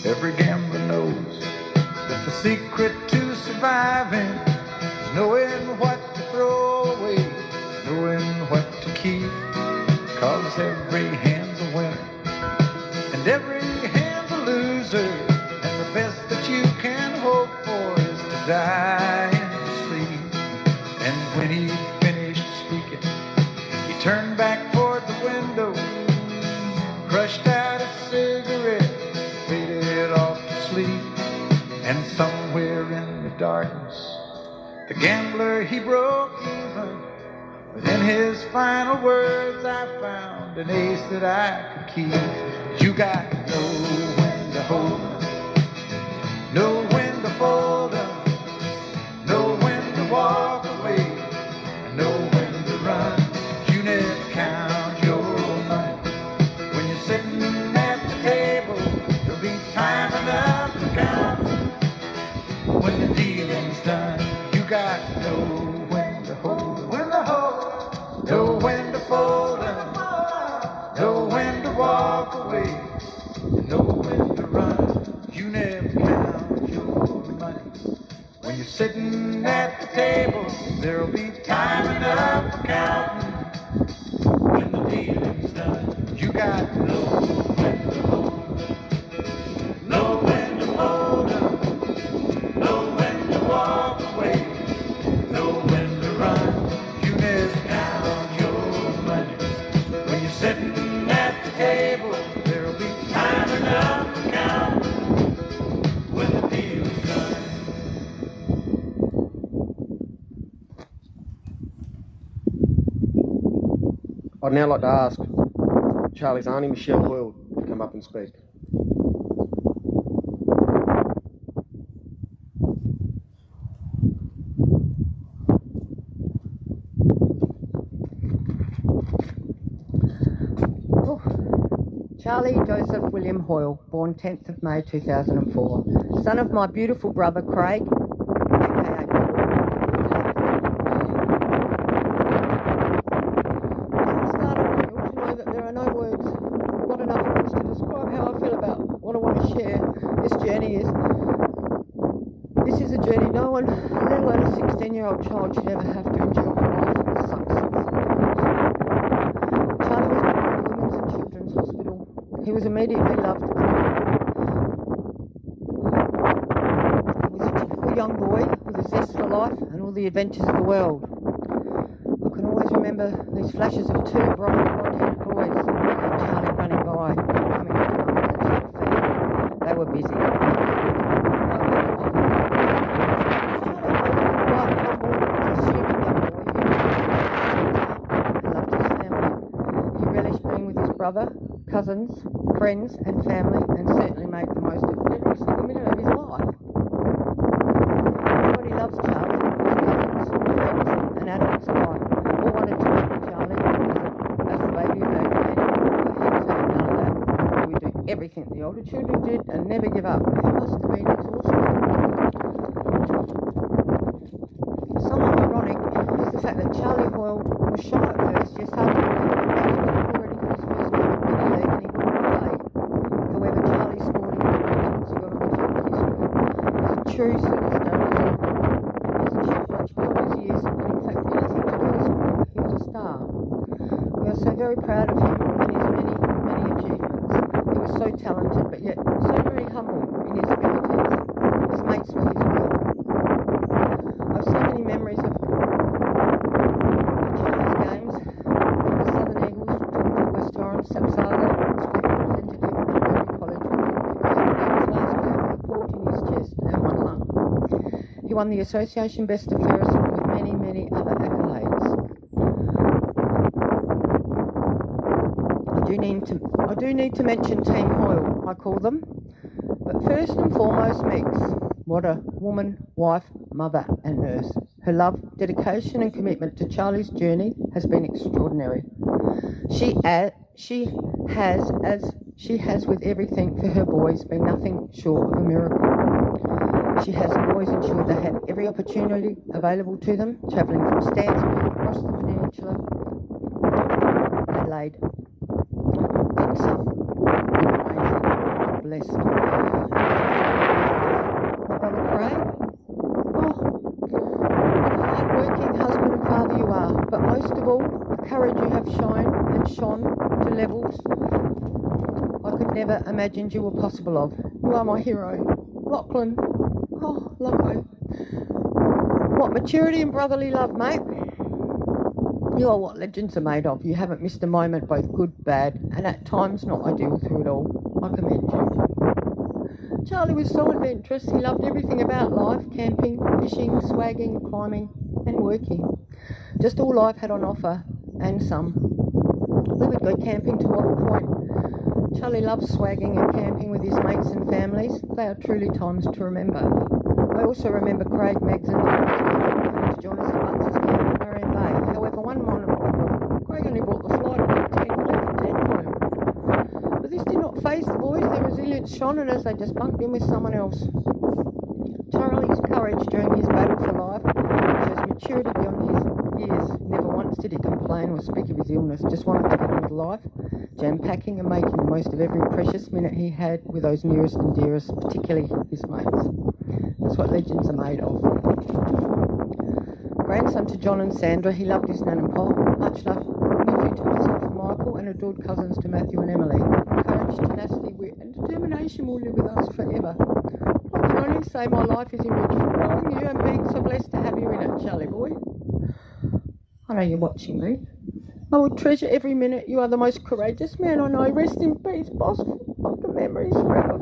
Every gambler knows that the secret to surviving is knowing what to throw away, knowing what to keep. 'Cause every hand's a winner, and every hand's a loser, and the best that you can hope for is to die in your sleep. And when he finished speaking, he turned back toward the window, crushed out a cigarette, faded off to sleep. And somewhere in the darkness, the gambler, he broke even. But in his final words, I found an ace that I could keep. You got to know when to hold 'em, know when to fold 'em, know when to walk away, and know when to run. You never count your money. When you're sitting at the table, there'll be time enough to count when the dealing's done. You got to know when to hold 'em, when to hold 'em, know when to fold 'em, know when to walk away, and know when to run. You never count your money. When you're sitting at the table, there'll be time enough for counting when the dealing's done. You got to know when to hold 'em, know when to fold 'em, know when to walk away, know when to run. You never count your money. When you're sitting at the table, there'll be time enough to count when the deal's done. I'd now like to ask Charlie's auntie, Michelle Hoyle, to come up and speak. Charlie Joseph William Hoyle, born 10th of May 2004, son of my beautiful brother Craig, aka to know that there are no words, not enough words to describe how I feel about what I want to share. This journey is. This is a journey no one, let alone a 16-year-old child, should ever have to endure. Life sucks. Charlie was born in the Women's and Children's Hospital. He was immediately loved. He was a typical young boy with a zest for life and all the adventures of the world. I can always remember these flashes of two bright blonde-haired boys and Charlie running by, coming into my mother's feet. They were busy. Brother, cousins, friends and family, and certainly made the most of every single minute of his life. Everybody loves Charlie, his cousins, friends and adults alike. All wanted to meet Charlie as the baby of their clan, but he was having none of that. He would do everything the older children did and never give up. He must have been exhausted. Somewhat ironic is the fact that Charlie Hoyle was shy at first, yes, hard to believe. True superstar. As a chief judge beyond his years, and in fact anything to do with sport, he was a star. We are so very proud of him and his many, many achievements. He was so talented, but yet so very humble in his abilities. His mates were his world. I have so many memories of Charlie's games, from the Southern Eagles to the West Orange, Sapsala, state representative at Berkeley College, his last game with a port in his chest and one lung. He won the Association Best of Fair Assault with many, many other accolades. I do need to mention Team Hoyle, I call them. But first and foremost, Megs. What a woman, wife, mother and nurse. Her love, dedication and commitment to Charlie's journey has been extraordinary. She has, as she has with everything for her boys, been nothing short of a miracle. She has always ensured they had every opportunity available to them, travelling from Stansbury across the peninsula to Adelaide. Then some. Amazing. Blessed. My brother Craig? Oh, what a hard-working husband and father you are, but most of all, the courage you have shown and shone to levels I could never imagined you were possible of. You are my hero. Lachlan. Oh, Loco. What maturity and brotherly love, mate. You are what legends are made of. You haven't missed a moment, both good, bad, and at times not ideal through it all. I commend you. Charlie was so adventurous. He loved everything about life, camping, fishing, swagging, climbing, and working. Just all life had on offer, and some. We would go camping to Wattle Point. Charlie loves swagging and camping with his mates and families. They are truly times to remember. I also remember Craig, Megs and Lachlan to join us at Bunce's camp at Marion Bay. However, one minor problem. Craig only bought the flight about 10 home. But this did not faze the boys. Their resilience shone, and as they just bunked in with someone else. Charlie's courage during his battle for life shows maturity beyond his years. Never once did he complain or speak of his illness. Just wanted to get on with life, jam-packing and making the most of every precious minute he had with those nearest and dearest, particularly his mates. That's what legends are made of. Grandson to John and Sandra, he loved his nan and pa. Much love, nephew to myself and Michael, and adored cousins to Matthew and Emily. Courage, tenacity, wit and determination will live with us forever. I can only say my life is enriched from knowing you, and being so blessed to have you in it, Charlie boy. I know you're watching me. I will treasure every minute. You are the most courageous man I know. Rest in peace, boss. Of the memories forever.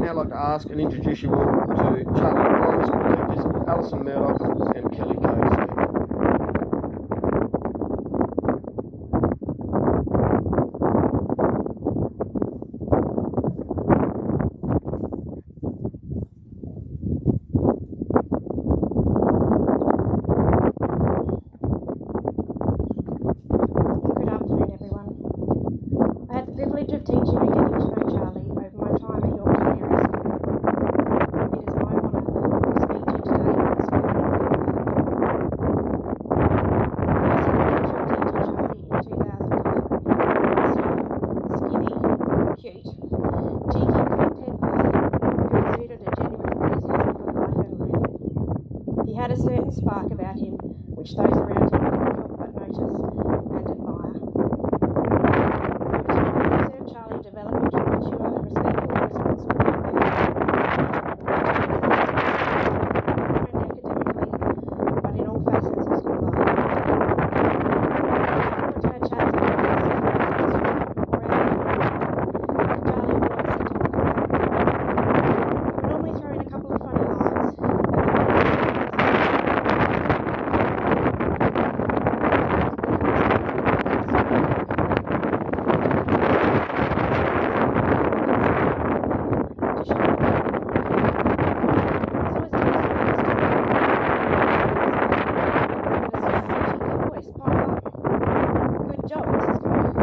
now I'd like to ask and introduce you all to Charlie primary school teachers Alison Murdoch and Kelly Cove. Good afternoon, everyone. I had the privilege of teaching and getting to know Charlie over my time at York Primary School. It is my honour to speak to you today on the school. First, I had the pleasure of teaching Charlie in 2011. He was young, skinny, cute, cheeky, pink-haired boy who exuded a genuine enthusiasm for life and learning. He had a certain spark about him which those around him couldn't help but notice and admire. Over time, I observed Charlie develop into a mature, respectful, and responsible young man. Not only academically, but in all facets of school life. Afterwards, I had chats about this, or out Charlie would always get to talk a lot. He would normally throw in a couple of funny lines, Good job, Mrs. Cove.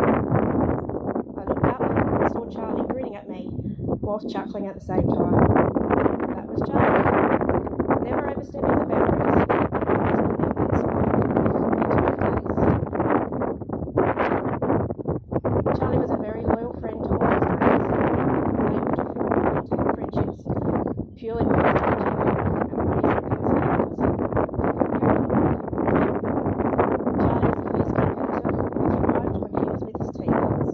I looked up and saw Charlie grinning at me whilst chuckling at the same time. That was Charlie. Never overstepping the boundaries. Always letting that spark into his days. Charlie was a very loyal friend to all his mates. He was able to form and maintain friendships purely because of the genuine and amazing person he was. Charlie was a fierce competitor who thrived when he was with his teammates.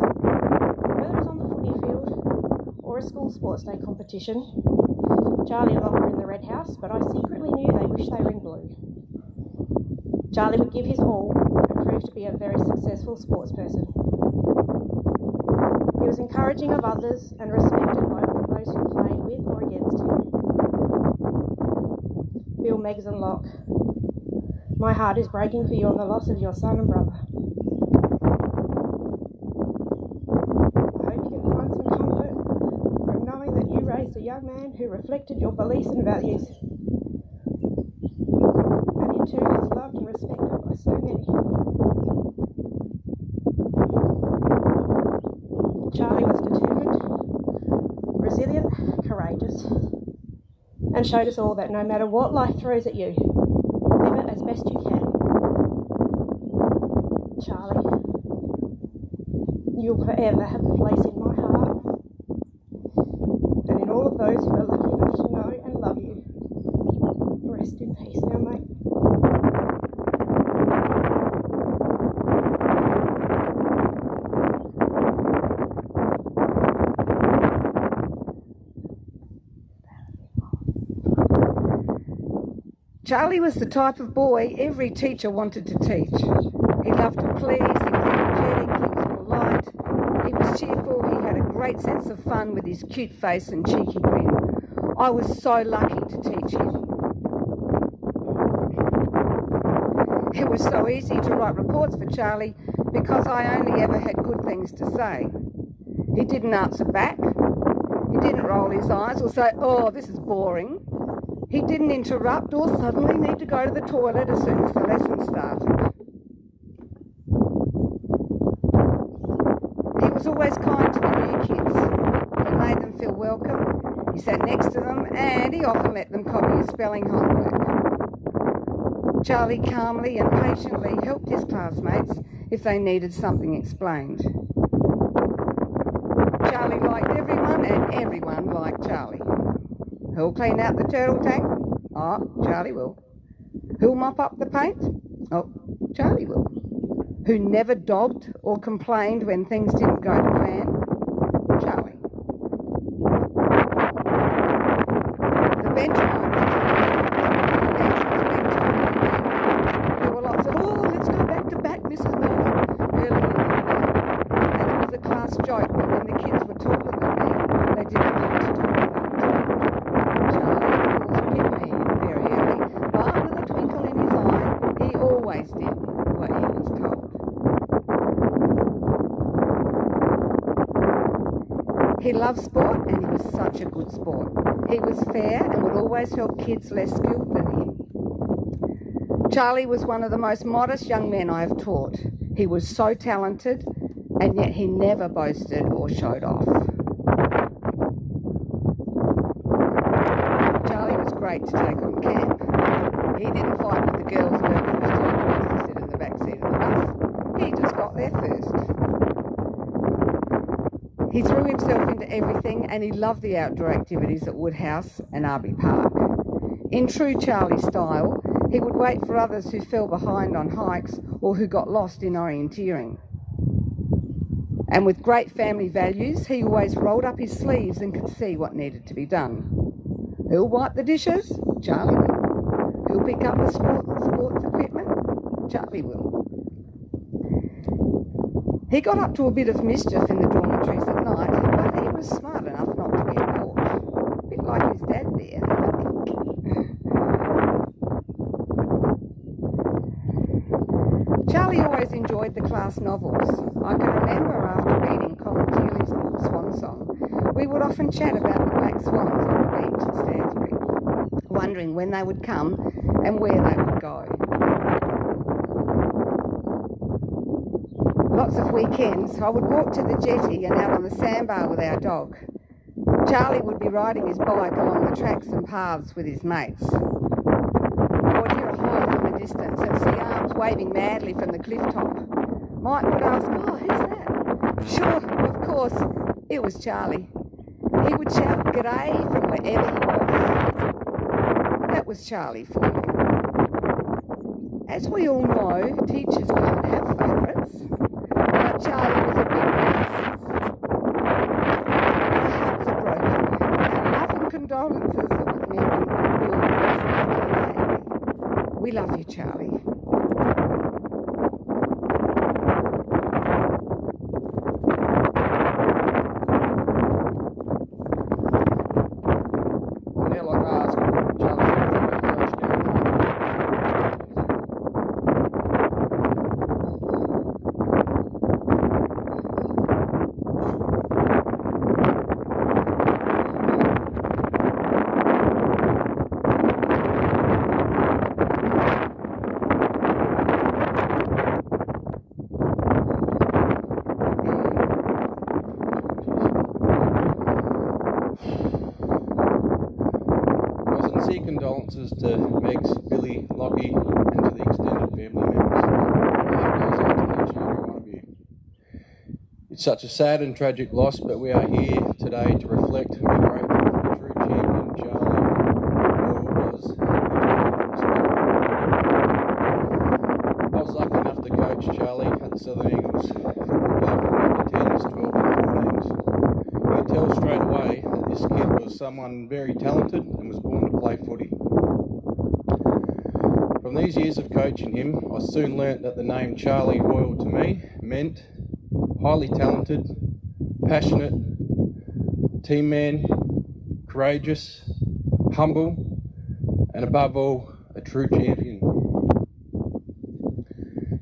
Whether it was on the footy field or a school sports day competition, Charlie and I were in the red house, but I secretly knew they wished they were in blue. Charlie would give his all and prove to be a very successful sports person. He was encouraging of others and respected by all those who played with or against him. Bill, Megs and Locke, my heart is breaking for you on the loss of your son and brother. I hope you can find some comfort from knowing that you raised a young man who reflected your beliefs and values, and in turn is loved and respected by so many. Charlie was determined, resilient, courageous, and showed us all that no matter what life throws at you, live it as best you can. Charlie, you'll forever have a place in my heart, and in all of those who are lucky enough to know and love you. Rest in peace now, mate. Charlie was the type of boy every teacher wanted to teach. He loved to please, he was energetic, he was polite, he was cheerful, he had a great sense of fun with his cute face and cheeky grin. I was so lucky to teach him. It was so easy to write reports for Charlie because I only ever had good things to say. He didn't answer back, he didn't roll his eyes or say, "Oh, this is boring." He didn't interrupt or suddenly need to go to the toilet as soon as the lesson started. He was always kind to the new kids. He made them feel welcome, he sat next to them, and he often let them copy his spelling homework. Charlie calmly and patiently helped his classmates if they needed something explained. Charlie liked everyone and everyone liked Charlie. Who'll clean out the turtle tank? Oh, Charlie will. Who'll mop up the paint? Oh, Charlie will. Who never dogged or complained when things didn't go to plan? Charlie. The benchmarks. There were lots of, "Oh, let's go back to back, Mrs. Miller," early in the morning. And it was a class joke that when the kids were taller than me, they didn't like to talk about He loved sport and he was such a good sport. He was fair and would always help kids less skilled than him. Charlie was one of the most modest young men I have taught. He was so talented and yet he never boasted or showed off. Charlie was great to take on camp. He didn't fight with the girls who left his teammates to sit in the back seat of the bus. He just got there first. He threw himself into everything and he loved the outdoor activities at Woodhouse and Arby Park. In true Charlie style, he would wait for others who fell behind on hikes or who got lost in orienteering. And with great family values, he always rolled up his sleeves and could see what needed to be done. Who'll wipe the dishes? Charlie will. Who'll pick up the sports equipment? Charlie will. He got up to a bit of mischief in the dormitories at night, but he was smart enough not to get caught. A bit like his dad there, I think. Charlie always enjoyed the class novels. I can remember after reading Colin Teely's book, Swan Song, we would often chat about the black swans on the beach at Stansbury, wondering when they would come and where they would go. Lots of weekends, I would walk to the jetty and out on the sandbar with our dog. Charlie would be riding his bike along the tracks and paths with his mates. I would hear a howl from a distance and see arms waving madly from the cliff top. Mike would ask, "Oh, who's that?" Sure, of course, it was Charlie. He would shout "G'day" from wherever he was. That was Charlie for you. As we all know, teachers can't have favourites. But Charlie was a big man. Our hearts are broken. Our love and condolences are with me and all the family. We love you, Charlie. Now, like I asked Charlie, Sincere condolences to Megs, Billy, Lockie, and to the extended family members. My heart goes out to each and every one of you. It's such a sad and tragic loss, but we are here today to reflect and be grateful for the true champion Charlie was. I was lucky enough to coach Charlie at the Southern Eagles Football Club in the 10s, 12 and 14s. You could tell straight away that this kid was someone very talented and was born to play footy. From these years of coaching him, I soon learnt that the name Charlie Hoile to me meant highly talented, passionate, team man, courageous, humble, and above all, a true champion.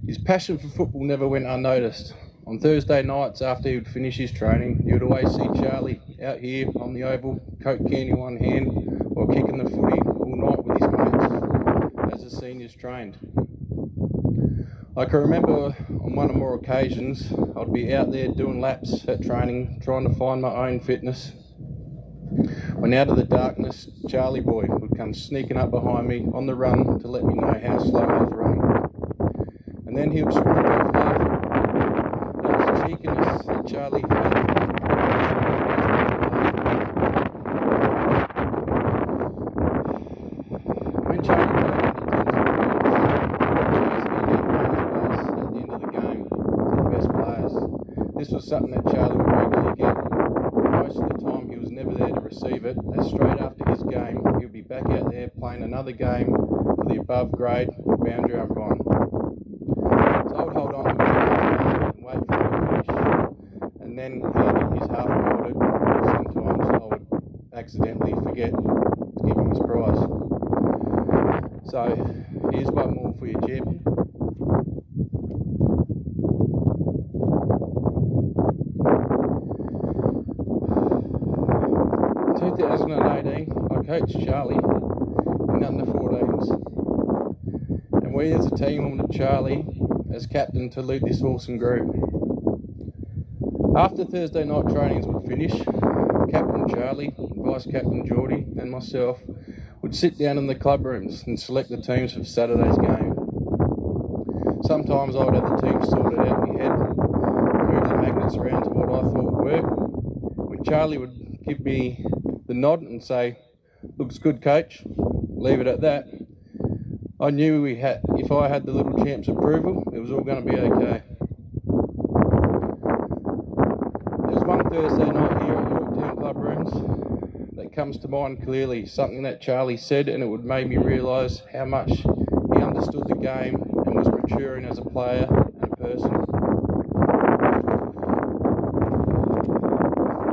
His passion for football never went unnoticed. On Thursday nights after he would finish his training, you would always see Charlie out here on the oval, Coke can in one hand, while kicking the footy all night with his mates as the seniors trained. I can remember on one or more occasions, I'd be out there doing laps at training, trying to find my own fitness. When out of the darkness, Charlie boy would come sneaking up behind me on the run to let me know how slow I was running. And then he would sprint off laughing. It was the cheekiness that Charlie had. When Charlie played under 10s and 12s, at the end of the game to the best players. This was something that Charlie would regularly get. Most of the time he was never there to receive it, as straight after his game he would be back out there playing another game for the above grade or boundary umpire. So I would hold on to him and wait for him to finish, and then he'd get his half awarded. Sometimes I would accidentally forget to give him his prize. So here's one more for you, champion. 2018, I coached Charlie in under 14s, and we as a team wanted Charlie as captain to lead this awesome group. After Thursday night trainings would finish, Captain Charlie, Vice Captain Geordie and myself would sit down in the club rooms and select the teams for Saturday's game. Sometimes I would have the team sorted out in my head, move the magnets around to what I thought would work. When Charlie would give me the nod and say, "Looks good, coach," leave it at that, I knew if I had the Little Champ's approval, it was all going to be okay. There was one Thursday night here at the Yorktown Club Rooms that comes to mind clearly, something that Charlie said, and it would make me realise how much he understood the game and was maturing as a player and a person.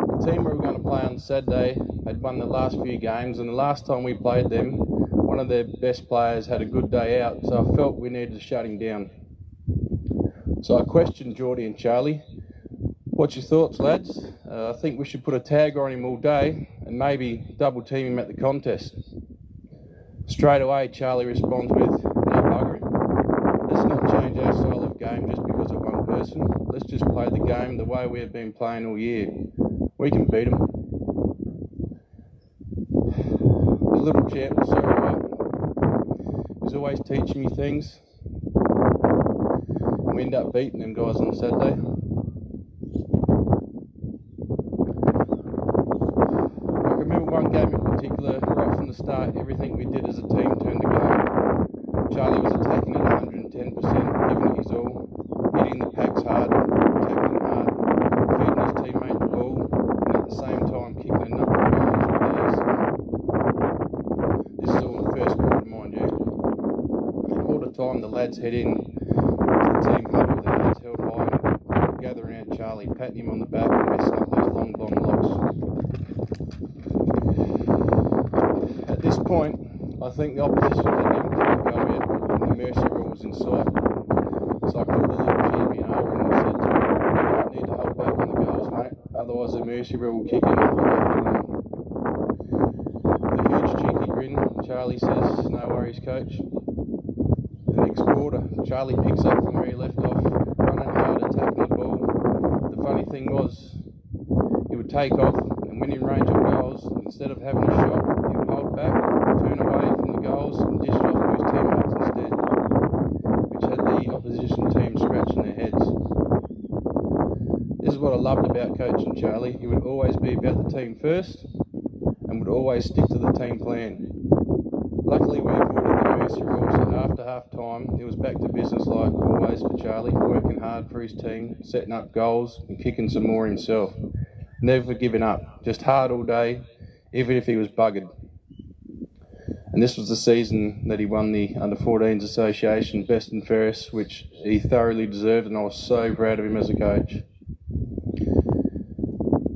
The team we were going to play on Saturday had won the last few games, and the last time we played them, one of their best players had a good day out, so I felt we needed to shut him down. So I questioned Geordie and Charlie, "What's your thoughts, lads? I think we should put a tag on him all day and maybe double team him at the contest." Straight away, Charlie responds with, "No, bugger him. Let's not change our style of game just because of one person. Let's just play the game the way we have been playing all year. We can beat them." The Little Champ was so right. He was always teaching me things, and we ended up beating them guys on Saturday. I remember one game in particular, right from the start, everything we did as a team turned to gold. Charlie was attacking at 110%, giving it his all, hitting the packs hard, tackling hard, feeding his teammate the ball, and at the same time kicking a number of goals with ease. This is all in the first quarter, mind you. At quarter time, the lads head in to the team huddle with their heads held high and gather around Charlie, patting him on the back and messing up those long blonde locks. At this point, I think the opposition didn't even kick a goal yet, and the mercy rule was in sight. So I called the Little Champion over and I said to him, "You might need to hold back on the goals, mate, otherwise the mercy rule will kick in if you have them on." With a huge cheeky grin, Charlie says, "No worries, coach." The next quarter, Charlie picks up from where he left off, running hard, attacking the ball. The funny thing was, he would take off, and when in range of goals, instead of having a shot, he would hold back, turn away from the goals, and dish it off to his teammates instead, which had the opposition team scratching their heads. This is what I loved about coaching Charlie. He would always be about the team first, and would always stick to the team plan. Luckily, we avoided the mercy rule, so after half time, it was back to business like always for Charlie, working hard for his team, setting up goals and kicking some more himself. Never giving up, just hard all day, even if he was buggered. And this was the season that he won the Under-14s Association Best and Fairest, which he thoroughly deserved, and I was so proud of him as a coach.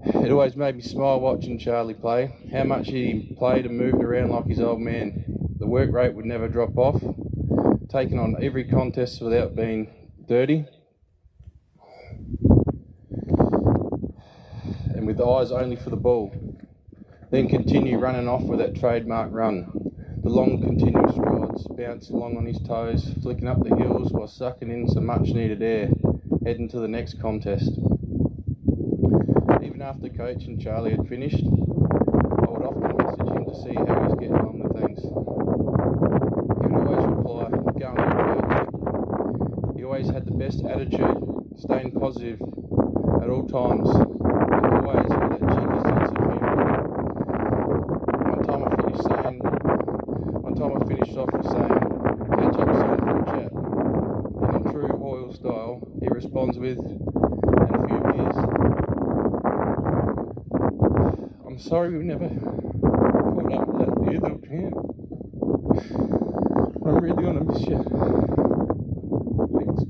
It always made me smile watching Charlie play, how much he played and moved around like his old man. The work rate would never drop off, taking on every contest without being dirty, and with eyes only for the ball. Then continue running off with that trademark run. The long continuous strides, bounce along on his toes, flicking up the hills while sucking in some much needed air, heading to the next contest. Even after coach and Charlie had finished, I would often message him to see how he's getting on with things. He would always reply, "Going good, coach." He always had the best attitude, staying positive at all times, and always with that cheeky sense of humour. One time I finished off with saying, "Catch up soon for a chat." And in true Hoile style, he responds with, "And a few beers." I'm sorry we never caught up with that beer, Little Champ. I'm really gonna miss you. Thanks.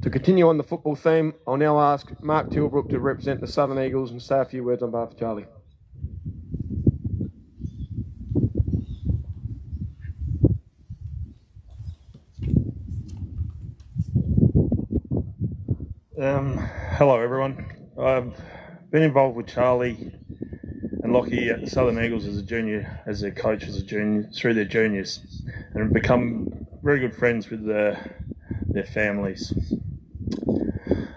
To continue on the football theme, I'll now ask Mark Tilbrook to represent the Southern Eagles and say a few words on behalf of Charlie. Hello everyone. I've been involved with Charlie and Lockie at Southern Eagles as a junior, as their coach as a junior, through their juniors, and become very good friends with their families.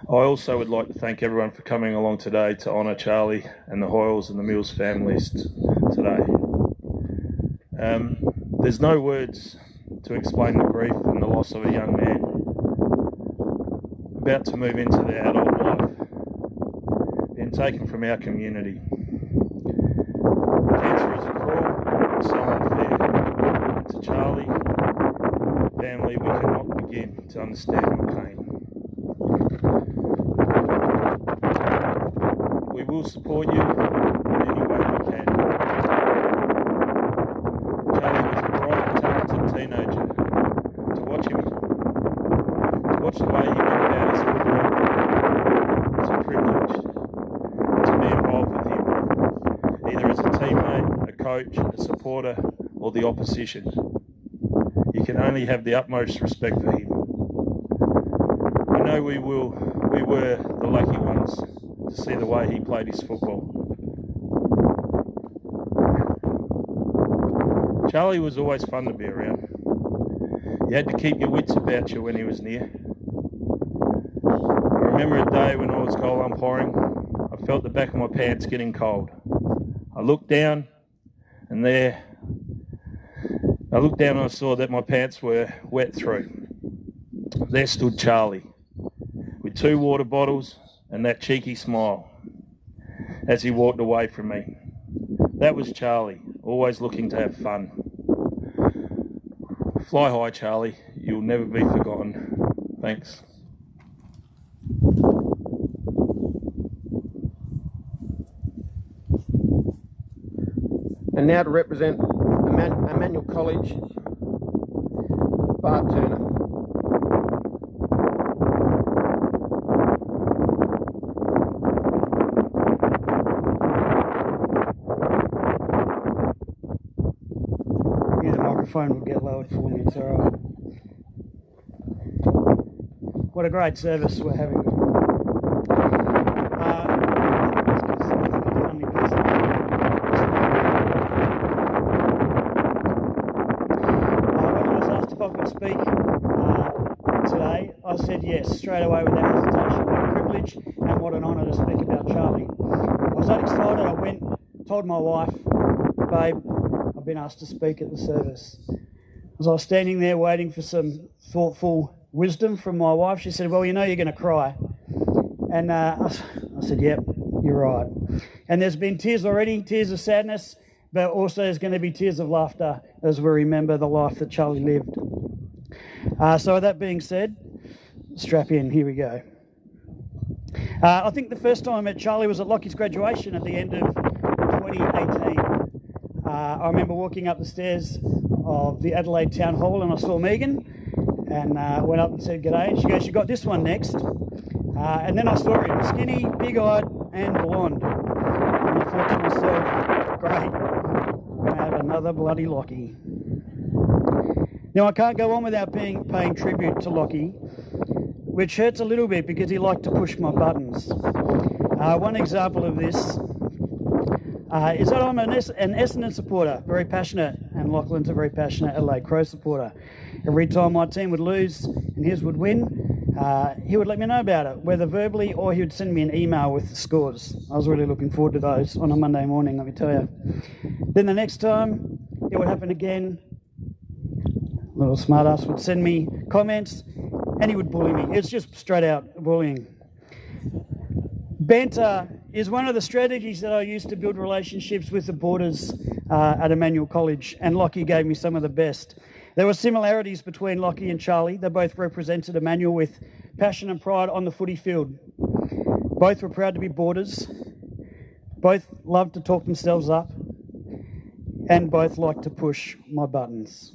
I also would like to thank everyone for coming along today to honour Charlie and the Hoiles and the Mills families today. There's no words to explain the grief and the loss of a young man about to move into their adult life, being taken from our community. Cancer is cruel and so unfair, and to Charlie family we cannot begin to understand your pain. We will support you in any way we can. Charlie was a bright, talented teenager. To watch the way he went about his football was a privilege. And to be involved with him, either as a teammate, a coach, a supporter, or the opposition, you can only have the utmost respect for him. I know we were the lucky ones to see the way he played his football. Charlie was always fun to be around. You had to keep your wits about you when he was near. I remember a day when I was goal umpiring, I felt the back of my pants getting cold. I looked down and I saw that my pants were wet through. There stood Charlie with 2 water bottles and that cheeky smile as he walked away from me. That was Charlie, always looking to have fun. Fly high, Charlie. You'll never be forgotten. Thanks. And now to represent Emmanuel College, Bart Turner. Phone will get lowered for me, it's alright. What a great service we're having. When I was asked if I could speak today, I said yes, straight away without hesitation. What a privilege and what an honour to speak about Charlie. I was that excited, I went, told my wife, babe, I've been asked to speak at the service. As I was standing there waiting for some thoughtful wisdom from my wife, she said, well, you know you're going to cry. And I said, yep, you're right. And there's been tears already, tears of sadness, but also there's going to be tears of laughter as we remember the life that Charlie lived. So with that being said, strap in, here we go. I think the first time I met Charlie was at Lockie's graduation at the end of 2018. I remember walking up the stairs of the Adelaide Town Hall and I saw Megan and went up and said g'day, and she goes, you got this one next. And then I saw him, skinny, big-eyed and blonde. And I thought to myself, great, I'm going to have another bloody Lockie. Now I can't go on without paying tribute to Lockie, which hurts a little bit because he liked to push my buttons. One example of this is that I'm an Essendon supporter, very passionate, and Lachlan's a very passionate Adelaide Crow supporter. Every time my team would lose and his would win, he would let me know about it, whether verbally or he would send me an email with the scores. I was really looking forward to those on a Monday morning, let me tell you. Then the next time it would happen again, little smartass would send me comments and he would bully me. It's just straight out bullying. Banter is one of the strategies that I used to build relationships with the boarders at Emmanuel College, and Lockie gave me some of the best. There were similarities between Lockie and Charlie. They both represented Emmanuel with passion and pride on the footy field. Both were proud to be boarders. Both loved to talk themselves up, and both liked to push my buttons.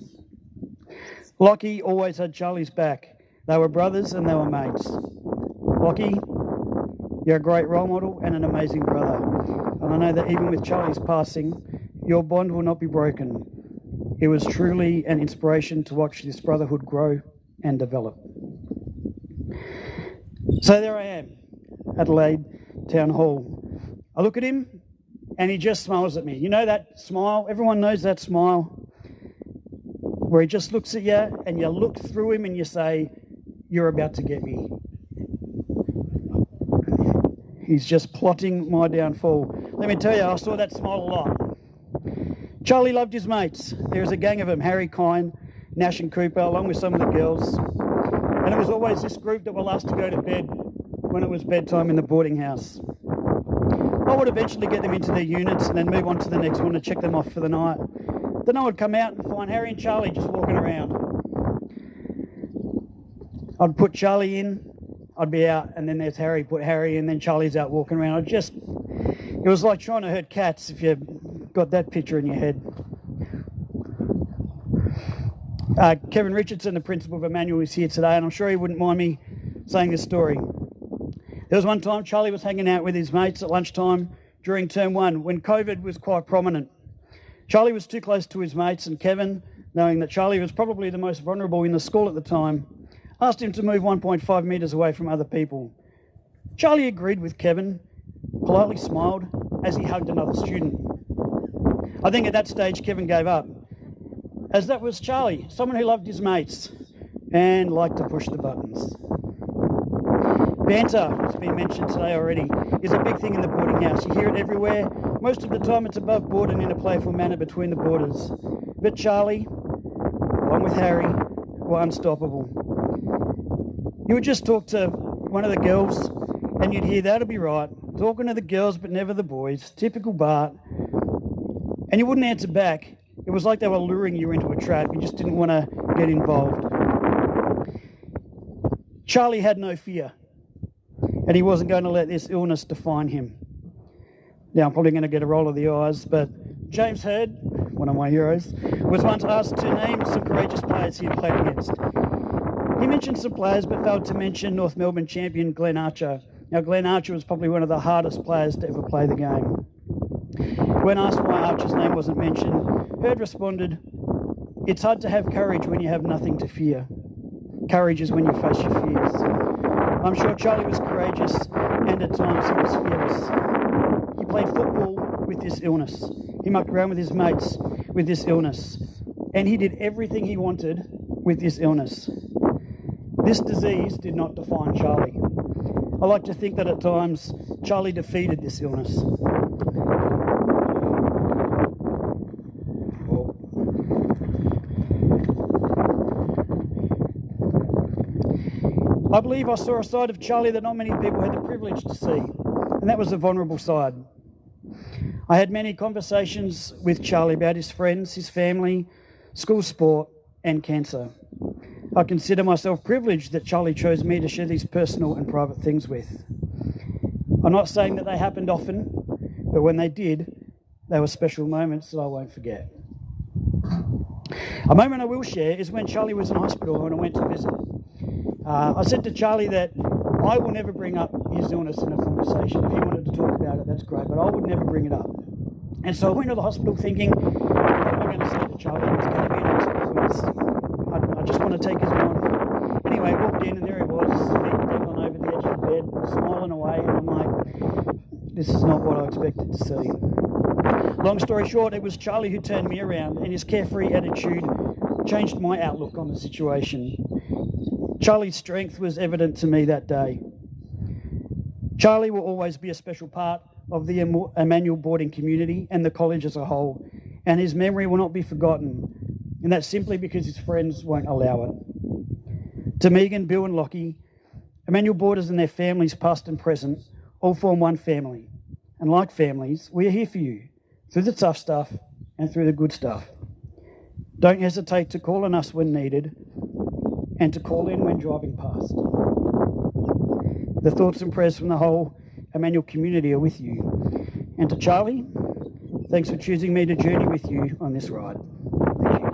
Lockie always had Charlie's back. They were brothers and they were mates. Lockie, you're a great role model and an amazing brother. And I know that even with Charlie's passing, your bond will not be broken. It was truly an inspiration to watch this brotherhood grow and develop. So there I am, Adelaide Town Hall. I look at him and he just smiles at me. You know that smile? Everyone knows that smile where he just looks at you and you look through him and you say, "You're about to get me." He's just plotting my downfall. Let me tell you, I saw that smile a lot. Charlie loved his mates. There was a gang of them, Harry, Kine, Nash and Cooper, along with some of the girls. And it was always this group that were last to go to bed when it was bedtime in the boarding house. I would eventually get them into their units and then move on to the next one and check them off for the night. Then I would come out and find Harry and Charlie just walking around. I'd put Charlie in, I'd be out, and then there's Harry, put Harry in, then Charlie's out walking around. It was like trying to herd cats if you got that picture in your head. Kevin Richardson, the principal of Emmanuel, is here today, and I'm sure he wouldn't mind me saying this story. There was one time Charlie was hanging out with his mates at lunchtime during term 1 when COVID was quite prominent. Charlie was too close to his mates, and Kevin, knowing that Charlie was probably the most vulnerable in the school at the time, asked him to move 1.5 metres away from other people. Charlie agreed with Kevin, politely smiled as he hugged another student. I think at that stage Kevin gave up, as that was Charlie, someone who loved his mates and liked to push the buttons. Banter, it's been mentioned today already, is a big thing in the boarding house. You hear it everywhere. Most of the time it's above board and in a playful manner between the boarders. But Charlie, along with Harry, were unstoppable. You would just talk to one of the girls and you'd hear, "That'll be right," talking to the girls but never the boys, typical Bart. And you wouldn't answer back. It was like they were luring you into a trap. You just didn't want to get involved. Charlie had no fear, and he wasn't going to let this illness define him. Now, I'm probably going to get a roll of the eyes, but James Hird, one of my heroes, was once asked to name some courageous players he had played against. He mentioned some players, but failed to mention North Melbourne champion Glenn Archer. Now, Glenn Archer was probably one of the hardest players to ever play the game. When asked why Archer's name wasn't mentioned, Hird responded, "It's hard to have courage when you have nothing to fear. Courage is when you face your fears." I'm sure Charlie was courageous, and at times he was fearless. He played football with this illness. He mucked around with his mates with this illness. And he did everything he wanted with this illness. This disease did not define Charlie. I like to think that at times Charlie defeated this illness. I believe I saw a side of Charlie that not many people had the privilege to see, and that was the vulnerable side. I had many conversations with Charlie about his friends, his family, school sport, and cancer. I consider myself privileged that Charlie chose me to share these personal and private things with. I'm not saying that they happened often, but when they did, they were special moments that I won't forget. A moment I will share is when Charlie was in hospital and I went to visit. I said to Charlie that I will never bring up his illness in a conversation. If he wanted to talk about it, that's great, but I would never bring it up. And so I went to the hospital thinking, what am I going to say to Charlie? He's going to be in hospital. I just want to take his mind. Anyway, I walked in and there he was, feet dangling over the edge of the bed, smiling away, and I'm like, this is not what I expected to see. Long story short, it was Charlie who turned me around, and his carefree attitude changed my outlook on the situation. Charlie's strength was evident to me that day. Charlie will always be a special part of the Emmanuel boarding community and the college as a whole, and his memory will not be forgotten, and that's simply because his friends won't allow it. To Megan, Bill and Lockie, Emmanuel boarders and their families past and present all form one family, and like families, we are here for you, through the tough stuff and through the good stuff. Don't hesitate to call on us when needed, and to call in when driving past. The thoughts and prayers from the whole Emmanuel community are with you. And to Charlie, thanks for choosing me to journey with you on this ride. Thank you.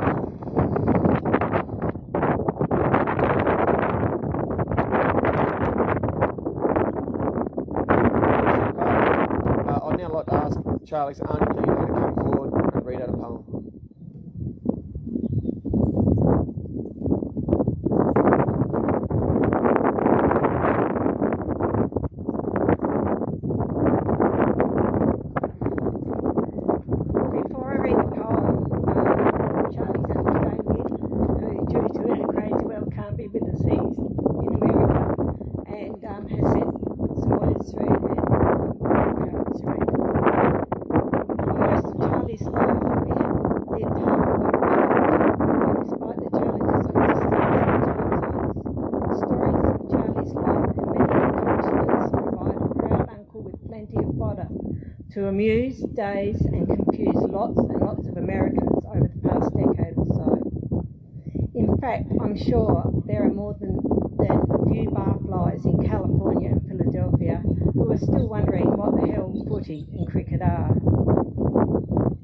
I'd now like to ask Charlie's auntie Dino to come forward and read out a poem. plenty of fodder to amuse, daze and confuse lots and lots of Americans over the past decade or so. In fact, I'm sure there are more than a few barflies in California and Philadelphia who are still wondering what the hell footy and cricket are.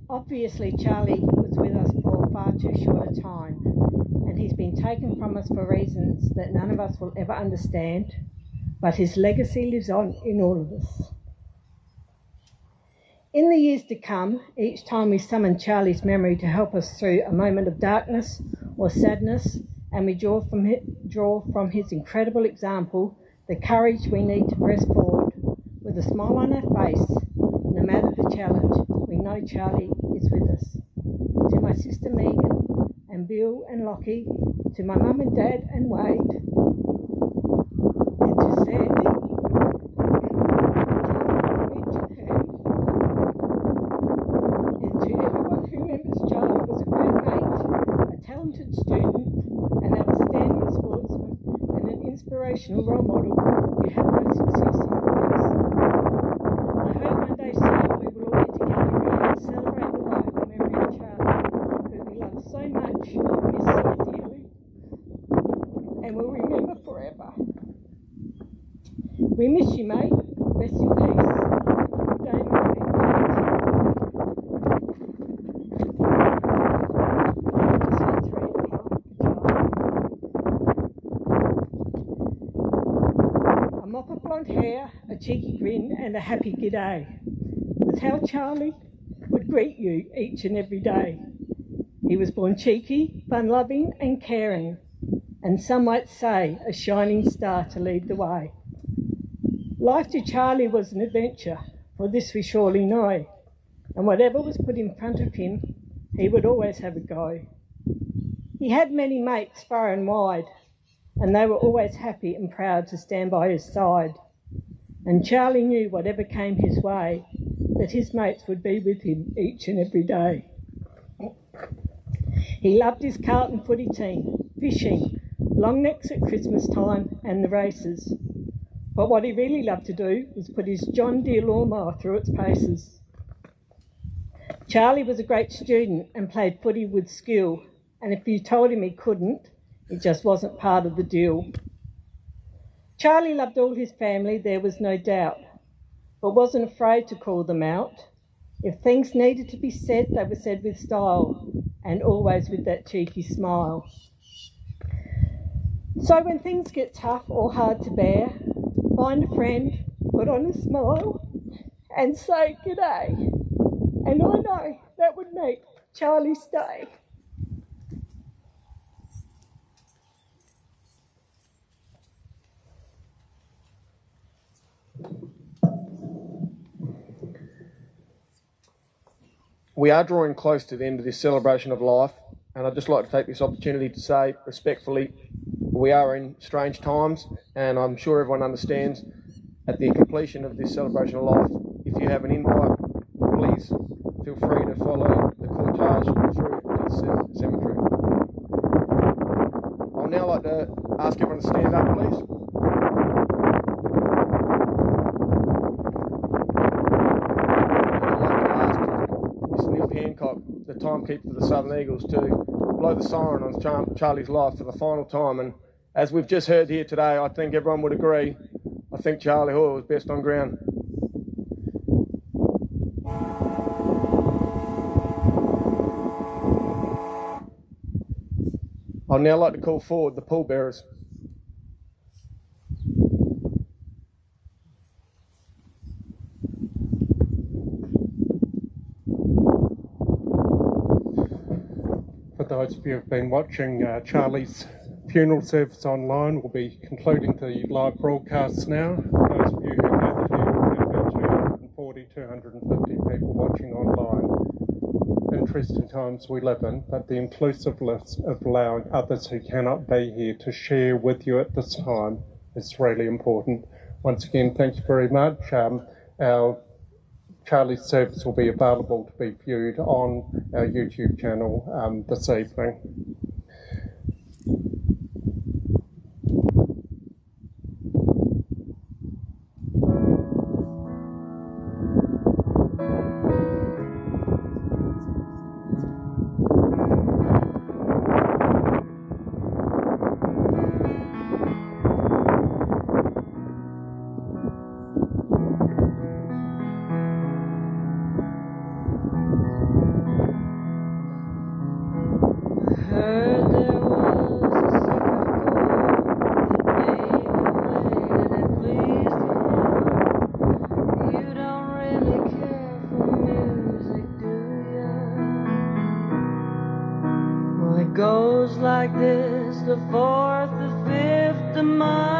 Obviously, Charlie was with us for far too short a time, and he's been taken from us for reasons that none of us will ever understand, but his legacy lives on in all of us. In the years to come, each time we summon Charlie's memory to help us through a moment of darkness or sadness, and we draw from his incredible example the courage we need to press forward with a smile on our face, no matter the challenge. We know Charlie is with us. To my sister Megan and Bill and Lockie, to my mum and dad and Wade, and to Sandy, and to everyone who remembers Charlie was a great mate, a talented student, an outstanding sportsman, and an inspirational role model. You have no success in this. I hope one day soon we will all get together again and celebrate the life and memory of Charlie, who we love so much, miss so dearly, and will remember forever. We miss you, mate. Rest in peace. Good day, mate. A mop of blonde hair, a cheeky grin, and a happy g'day was how Charlie would greet you each and every day. He was born cheeky, fun-loving and caring, and some might say a shining star to lead the way. Life to Charlie was an adventure, for this we surely know, and whatever was put in front of him, he would always have a go. He had many mates far and wide, and they were always happy and proud to stand by his side. And Charlie knew whatever came his way, that his mates would be with him each and every day. He loved his Carlton footy team, fishing, long necks at Christmas time and the races. But what he really loved to do was put his John Deere lawnmower through its paces. Charlie was a great student and played footy with skill, and if you told him he couldn't, it just wasn't part of the deal. Charlie loved all his family, there was no doubt, but wasn't afraid to call them out. If things needed to be said, they were said with style, and always with that cheeky smile. So when things get tough or hard to bear, find a friend, put on a smile, and say g'day. And I know that would make Charlie's day. We are drawing close to the end of this celebration of life, and I'd just like to take this opportunity to say respectfully, we are in strange times, and I'm sure everyone understands at the completion of this celebration of life, if you have an invite, please feel free to follow the cortege through to the cemetery. I would now like to ask everyone to stand up, please. Hancock, the timekeeper for the Southern Eagles, to blow the siren on Charlie's life for the final time. And as we've just heard here today, I think everyone would agree, I think Charlie Hoile was best on ground. I'd now like to call forward the pallbearers. For those of you who've been watching, Charlie's funeral service online will be concluding the live broadcasts now. Those of you who gathered here, we've got about 240, 250 people watching online. Interesting times we live in, but the inclusiveness of allowing others who cannot be here to share with you at this time is really important. Once again, thank you very much. Our Charlie's service will be available to be viewed on our YouTube channel this evening. like this, the fourth, the fifth, the month.